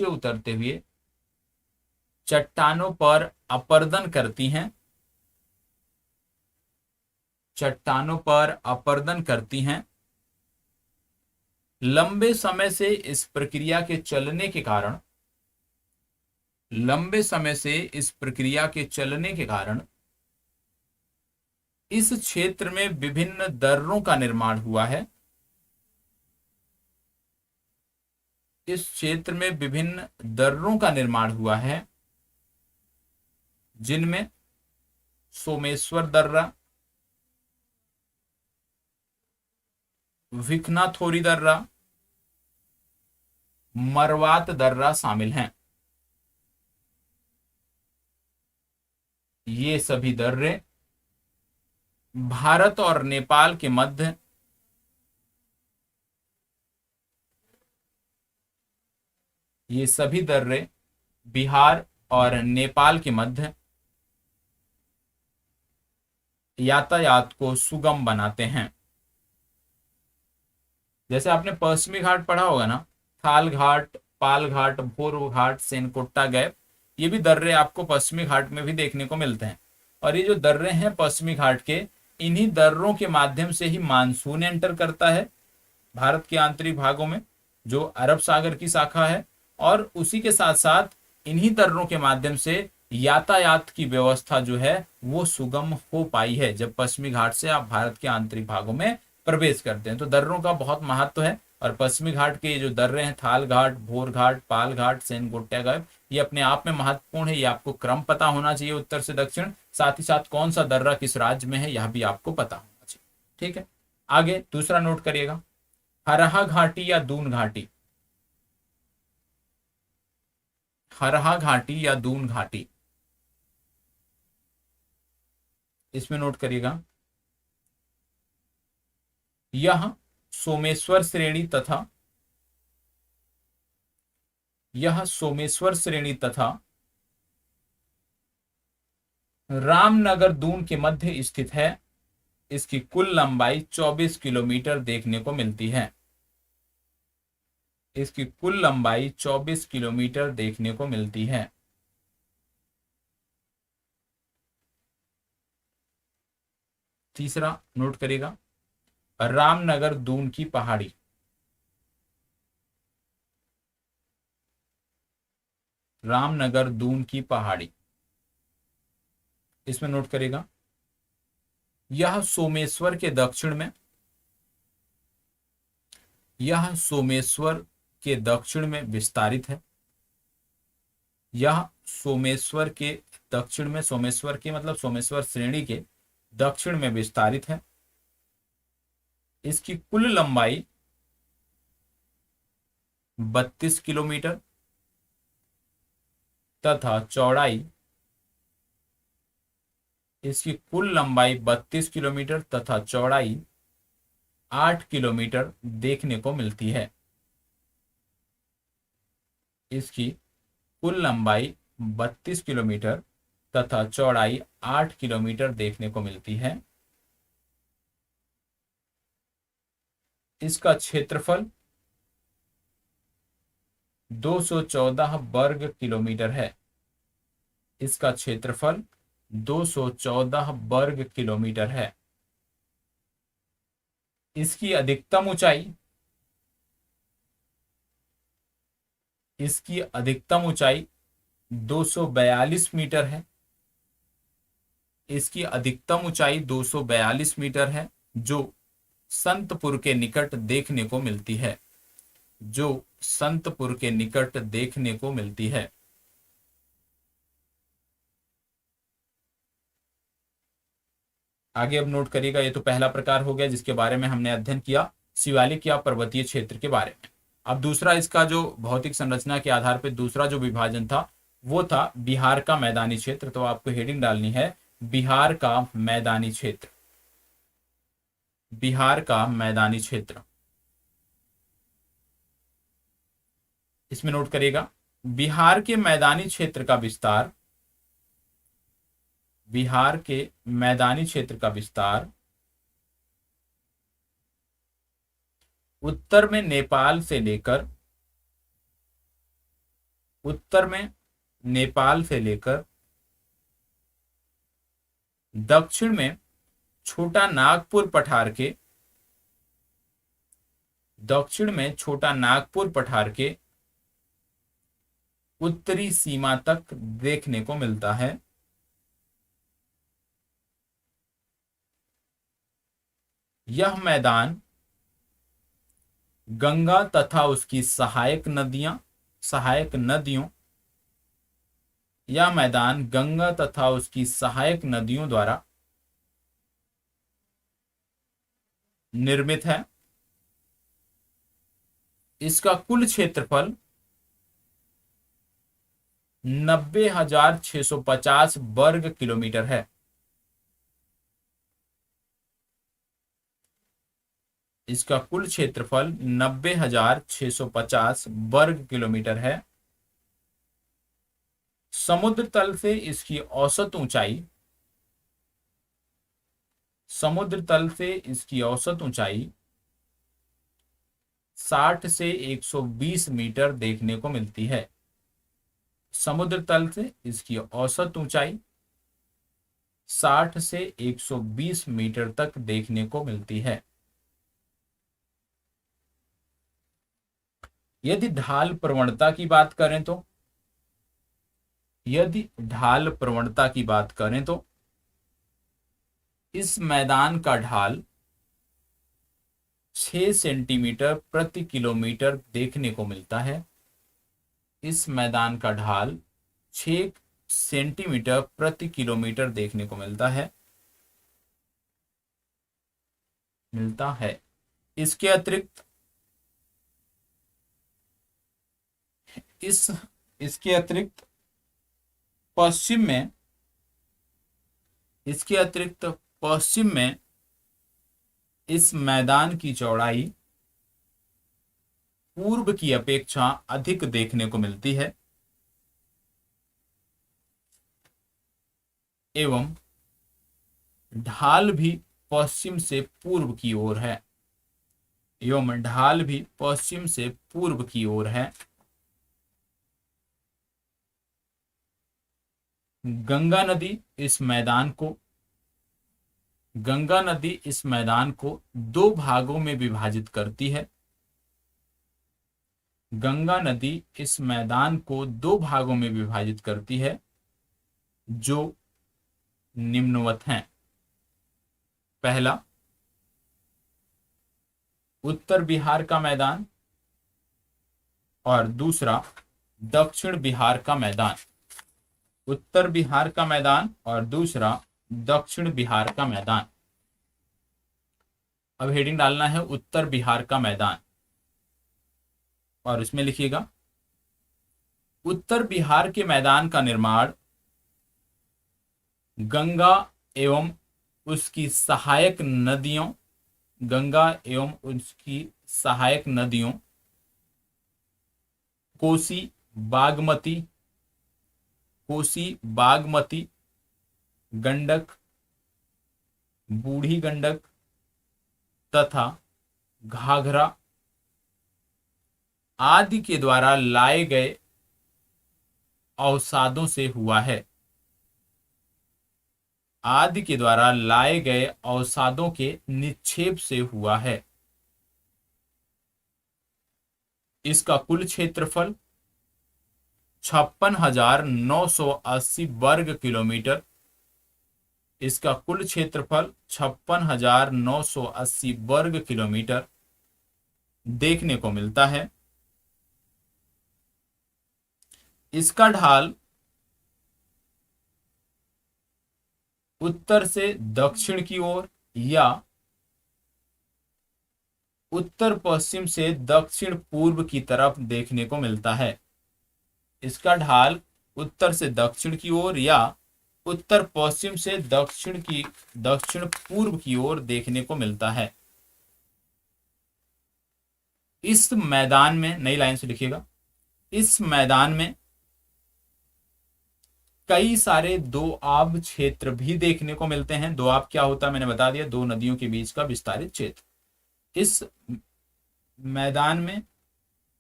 उतरते हुए चट्टानों पर अपरदन करती हैं। लंबे समय से इस प्रक्रिया के चलने के कारण इस क्षेत्र में विभिन्न दर्रों का निर्माण हुआ है। जिनमें सोमेश्वर दर्रा, भिखनाथोरी दर्रा, मरवात दर्रा शामिल हैं। ये सभी दर्रे भारत और नेपाल के मध्य बिहार और नेपाल के मध्य यातायात को सुगम बनाते हैं। जैसे आपने पश्चिमी घाट पढ़ा होगा ना, थाल घाट, पाल घाट, भोर घाट, सेनकोट्टा गैप, ये भी दर्रे आपको पश्चिमी घाट में भी देखने को मिलते हैं। और ये जो दर्रे हैं पश्चिमी घाट के, इन्हीं दर्रों के माध्यम से ही मानसून एंटर करता है भारत के आंतरिक भागों में, जो अरब सागर की शाखा है। और उसी के साथ साथ इन्हीं दर्रों के माध्यम से यातायात की व्यवस्था जो है वो सुगम हो पाई है जब पश्चिमी घाट से आप भारत के आंतरिक भागों में प्रवेश करते हैं। तो दर्रों का बहुत महत्व है। और पश्चिमी घाट के जो दर्रे हैं, थाल घाट, भोर घाट, पाल घाट, सेनगोट्टा घाट, ये अपने आप में महत्वपूर्ण है। ये आपको क्रम पता होना चाहिए उत्तर से दक्षिण, साथ ही साथ कौन सा दर्रा किस राज्य में है यह भी आपको पता होना चाहिए। ठीक है, आगे दूसरा नोट करिएगा, हरहा घाटी या दून घाटी। हरहा घाटी या दून घाटी, इसमें नोट करिएगा, यह सोमेश्वर श्रेणी तथा यह सोमेश्वर श्रेणी तथा रामनगर दून के मध्य स्थित है। इसकी कुल लंबाई 24 किलोमीटर देखने को मिलती है। इसकी कुल लंबाई 24 किलोमीटर देखने को मिलती है। तीसरा नोट करेगा, रामनगर दून की पहाड़ी। रामनगर दून की पहाड़ी, इसमें नोट करेगा, यह सोमेश्वर के दक्षिण में यह सोमेश्वर के दक्षिण में विस्तारित है। यह सोमेश्वर के दक्षिण में, सोमेश्वर के मतलब सोमेश्वर श्रेणी के दक्षिण में विस्तारित है। इसकी कुल लंबाई 32 किलोमीटर तथा चौड़ाई इसकी कुल लंबाई 32 किलोमीटर तथा चौड़ाई 8 किलोमीटर देखने को मिलती है। इसकी कुल लंबाई 32 किलोमीटर तथा चौड़ाई 8 किलोमीटर देखने को मिलती है। इसका क्षेत्रफल 214 वर्ग किलोमीटर है। इसका क्षेत्रफल 214 वर्ग किलोमीटर है। इसकी अधिकतम ऊंचाई 242 मीटर है। इसकी अधिकतम ऊंचाई 242 मीटर है, जो संतपुर के निकट देखने को मिलती है। जो संतपुर के निकट देखने को मिलती है। आगे अब नोट करिएगा, ये तो पहला प्रकार हो गया जिसके बारे में हमने अध्ययन किया, शिवालिक या पर्वतीय क्षेत्र के बारे में। अब दूसरा, इसका जो भौतिक संरचना के आधार पर दूसरा जो विभाजन था वो था बिहार का मैदानी क्षेत्र। तो आपको हेडिंग डालनी है, बिहार का मैदानी क्षेत्र। बिहार का मैदानी क्षेत्र, इसमें नोट करिएगा, बिहार के मैदानी क्षेत्र का विस्तार बिहार के मैदानी क्षेत्र का विस्तार उत्तर में नेपाल से लेकर दक्षिण में छोटा नागपुर पठार के उत्तरी सीमा तक देखने को मिलता है। यह मैदान गंगा तथा उसकी सहायक नदियों द्वारा निर्मित है। इसका कुल क्षेत्रफल 90,650 वर्ग किलोमीटर है। इसका कुल क्षेत्रफल 90,650 वर्ग किलोमीटर है। समुद्र तल से इसकी औसत ऊंचाई 60 से 120 मीटर देखने को मिलती है। समुद्र तल से इसकी औसत ऊंचाई 60 से 120 मीटर तक देखने को मिलती है। यदि ढाल प्रवणता की बात करें तो इस मैदान का ढाल 6 सेंटीमीटर प्रति किलोमीटर देखने को मिलता है। इस मैदान का ढाल 6 सेंटीमीटर प्रति किलोमीटर देखने को मिलता है। इसके अतिरिक्त इसके अतिरिक्त पश्चिम में इस मैदान की चौड़ाई पूर्व की अपेक्षा अधिक देखने को मिलती है एवं ढाल भी पश्चिम से पूर्व की ओर है। गंगा नदी इस मैदान को दो भागों में विभाजित करती है। गंगा नदी इस मैदान को दो भागों में विभाजित करती है जो निम्नवत हैं। पहला, उत्तर बिहार का मैदान और दूसरा दक्षिण बिहार का मैदान। उत्तर बिहार का मैदान और दूसरा दक्षिण बिहार का मैदान। अब हेडिंग डालना है उत्तर बिहार का मैदान और इसमें लिखिएगा उत्तर बिहार के मैदान का निर्माण गंगा एवं उसकी सहायक नदियों कोसी बागमती, गंडक, बूढ़ी गंडक तथा घाघरा आदि के द्वारा लाए गए अवसादों से हुआ है। अवसादों के निक्षेप से हुआ है। इसका कुल क्षेत्रफल 56,980 वर्ग किलोमीटर। इसका कुल क्षेत्रफल 56,980 वर्ग किलोमीटर देखने को मिलता है। इसका ढाल उत्तर से दक्षिण की ओर या उत्तर पश्चिम से दक्षिण पूर्व की तरफ देखने को मिलता है। इसका ढाल उत्तर से दक्षिण की ओर या उत्तर पश्चिम से दक्षिण पूर्व की ओर देखने को मिलता है। इस मैदान में, नई लाइन से लिखिएगा, इस मैदान में कई सारे दोआब क्षेत्र भी देखने को मिलते हैं। दोआब क्या होता है मैंने बता दिया, दो नदियों के बीच का विस्तारित क्षेत्र। इस मैदान में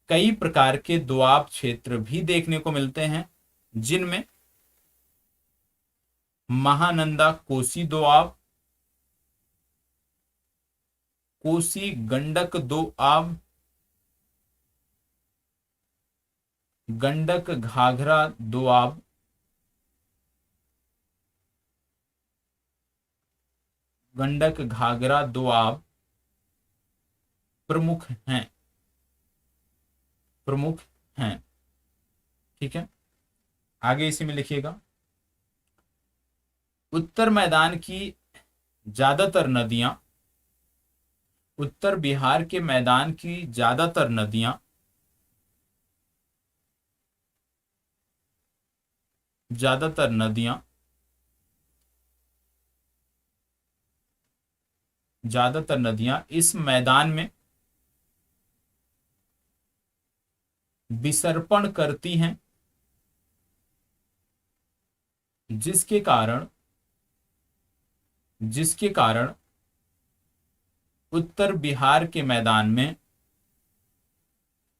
कई प्रकार के दोआब क्षेत्र भी देखने को मिलते हैं जिनमें महानंदा कोसी दोआब, कोसी गंडक दोआब, गंडक घाघरा दोआब, प्रमुख हैं। ठीक है, आगे इसी में लिखिएगा उत्तर मैदान की ज्यादातर नदियां, उत्तर बिहार के मैदान की ज्यादातर नदियां इस मैदान में विसर्पण करती हैं जिसके कारण उत्तर बिहार के मैदान में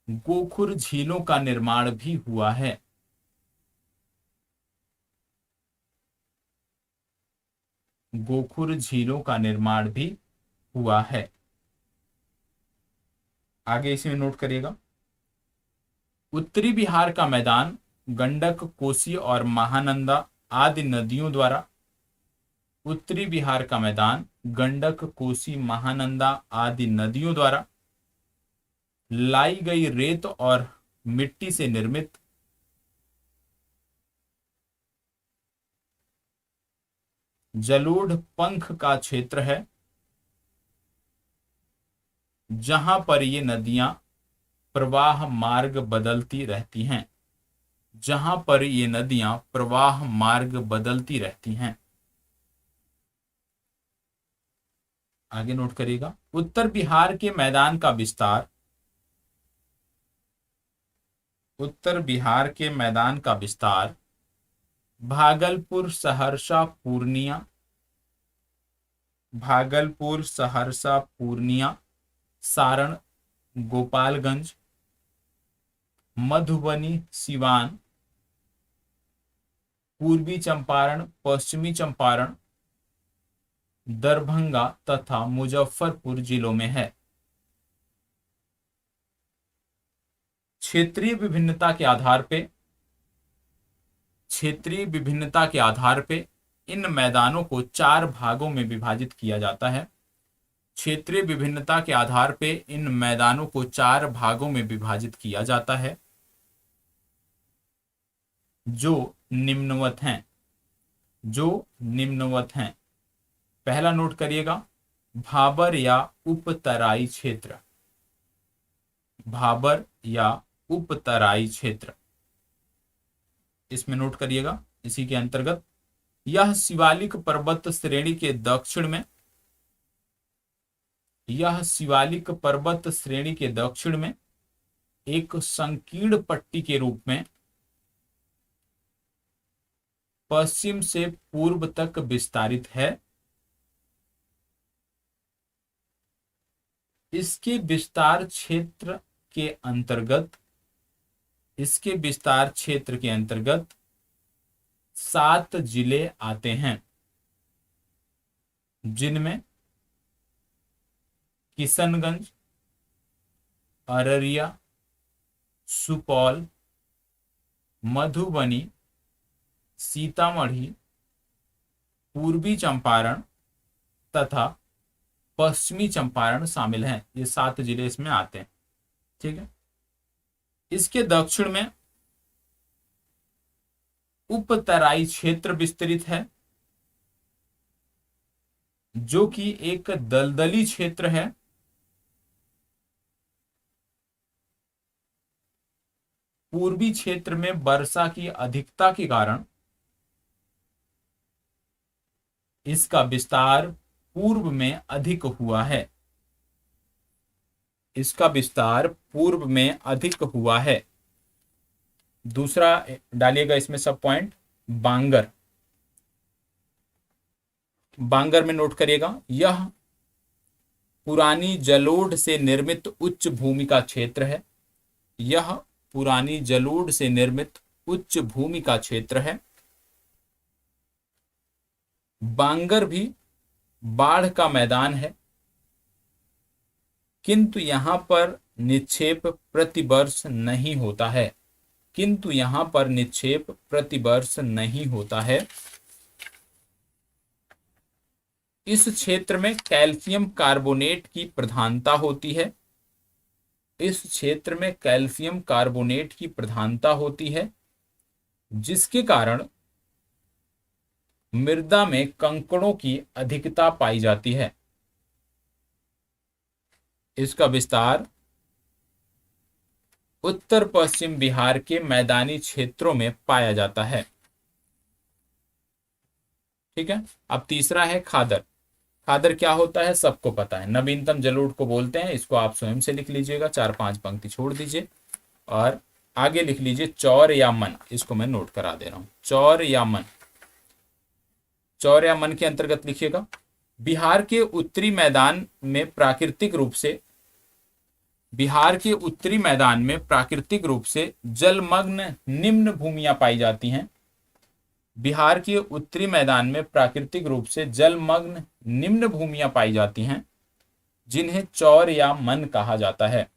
गोखुर झीलों का निर्माण भी हुआ है। गोखुर झीलों का निर्माण भी हुआ है। आगे इसमें नोट करिएगा, उत्तरी बिहार का मैदान गंडक, कोसी और महानंदा आदि नदियों द्वारा, उत्तरी बिहार का मैदान गंडक, कोसी, महानंदा आदि नदियों द्वारा लाई गई रेत और मिट्टी से निर्मित जलोढ़ पंख का क्षेत्र है, जहां पर ये नदियां प्रवाह मार्ग बदलती रहती हैं, जहां पर ये नदियां प्रवाह मार्ग बदलती रहती हैं। आगे नोट करिएगा, उत्तर बिहार के मैदान का विस्तार, उत्तर बिहार के मैदान का विस्तार भागलपुर, सहरसा, पूर्णिया, भागलपुर, सहरसा, पूर्णिया, सारण, गोपालगंज, मधुबनी, सिवान, पूर्वी चंपारण, पश्चिमी चंपारण, दरभंगा तथा मुजफ्फरपुर जिलों में है। क्षेत्रीय विभिन्नता के आधार पे, क्षेत्रीय विभिन्नता के आधार पे इन मैदानों को 4 भागों में विभाजित किया जाता है। क्षेत्रीय विभिन्नता के आधार पे इन मैदानों को 4 भागों में विभाजित किया जाता है, जो निम्नवत हैं, जो निम्नवत हैं। पहला नोट करिएगा, भाबर या उपतराई क्षेत्र, भाबर या उपतराई क्षेत्र, इसमें नोट करिएगा। इसी के अंतर्गत यह शिवालिक पर्वत श्रेणी के दक्षिण में, यह शिवालिक पर्वत श्रेणी के दक्षिण में एक संकीर्ण पट्टी के रूप में पश्चिम से पूर्व तक विस्तारित है। इसके विस्तार क्षेत्र के अंतर्गत, इसके विस्तार क्षेत्र के अंतर्गत 7 जिले आते हैं, जिनमें किशनगंज, अररिया, सुपौल, मधुबनी, सीतामढ़ी, पूर्वी चंपारण तथा पश्चिमी चंपारण शामिल हैं। ये 7 जिले इसमें आते हैं, ठीक है। इसके दक्षिण में उपतराई क्षेत्र विस्तरित है, जो कि एक दलदली क्षेत्र है। पूर्वी क्षेत्र में वर्षा की अधिकता के कारण इसका विस्तार पूर्व में अधिक हुआ है, इसका विस्तार पूर्व में अधिक हुआ है। दूसरा डालिएगा इसमें सब पॉइंट, बांगर, बांगर में नोट करिएगा, यह पुरानी जलोढ़ से निर्मित उच्च भूमि का क्षेत्र है, यह पुरानी जलोढ़ से निर्मित उच्च भूमि का क्षेत्र है। बांगर भी बाढ़ का मैदान है, किंतु यहां पर निक्षेप प्रतिवर्ष नहीं होता है, किंतु यहां पर निक्षेप प्रतिवर्ष नहीं होता है। इस क्षेत्र में कैल्शियम कार्बोनेट की प्रधानता होती है, इस क्षेत्र में कैल्शियम कार्बोनेट की प्रधानता होती है, जिसके कारण मृदा में कंकड़ों की अधिकता पाई जाती है। इसका विस्तार उत्तर पश्चिम बिहार के मैदानी क्षेत्रों में पाया जाता है, ठीक है। अब तीसरा है खादर। खादर क्या होता है सबको पता है, नवीनतम जलोढ़ को बोलते हैं। इसको आप स्वयं से लिख लीजिएगा, 4-5 पंक्ति छोड़ दीजिए और आगे लिख लीजिए चौर या मन। इसको मैं नोट करा दे रहा हूं, चौर या मन। चौर या मन के अंतर्गत लिखिएगा, बिहार के उत्तरी मैदान में प्राकृतिक रूप से, बिहार के उत्तरी मैदान में प्राकृतिक रूप से जलमग्न निम्न भूमियां पाई जाती हैं, बिहार के उत्तरी मैदान में प्राकृतिक रूप से जलमग्न निम्न भूमियां पाई जाती हैं जिन्हें चौर या मन कहा जाता है।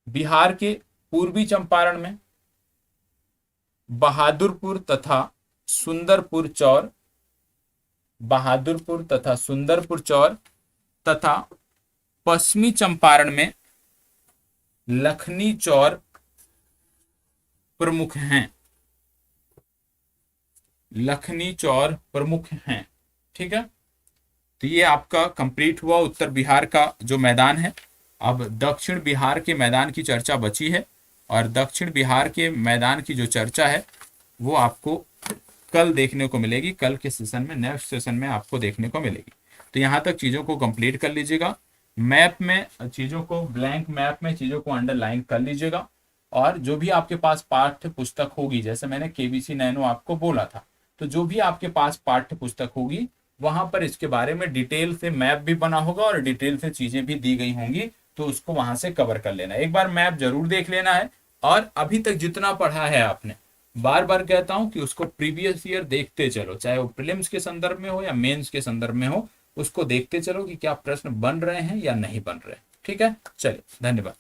बिहार के पूर्वी चंपारण में बहादुरपुर तथा सुंदरपुर चौर, बहादुरपुर तथा सुंदरपुर चौर तथा पश्चिमी चंपारण में लखनी चौर प्रमुख हैं, लखनी चौर प्रमुख हैं। ठीक है, तो ये आपका कंप्लीट हुआ उत्तर बिहार का जो मैदान है। अब दक्षिण बिहार के मैदान की चर्चा बची है, और दक्षिण बिहार के मैदान की जो चर्चा है वो आपको कल देखने को मिलेगी, कल के सेशन में, नेक्स्ट सेशन में आपको देखने को मिलेगी। तो यहाँ तक चीज़ों को कंप्लीट कर लीजिएगा। मैप में चीज़ों को, ब्लैंक मैप में चीज़ों को अंडरलाइन कर लीजिएगा, और जो भी आपके पास पाठ्य पुस्तक होगी, जैसे मैंने केबीसी नैनो आपको बोला था, तो जो भी आपके पास पाठ्य पुस्तक होगी वहां पर इसके बारे में डिटेल से मैप भी बना होगा और डिटेल से चीजें भी दी गई होंगी, तो उसको वहां से कवर कर लेना। एक बार मैप जरूर देख लेना है, और अभी तक जितना पढ़ा है आपने, बार बार कहता हूं कि उसको प्रीवियस ईयर देखते चलो, चाहे वो प्रीलिम्स के संदर्भ में हो या मेंस के संदर्भ में हो, उसको देखते चलो कि क्या प्रश्न बन रहे हैं या नहीं बन रहे। ठीक है, चलिए, धन्यवाद।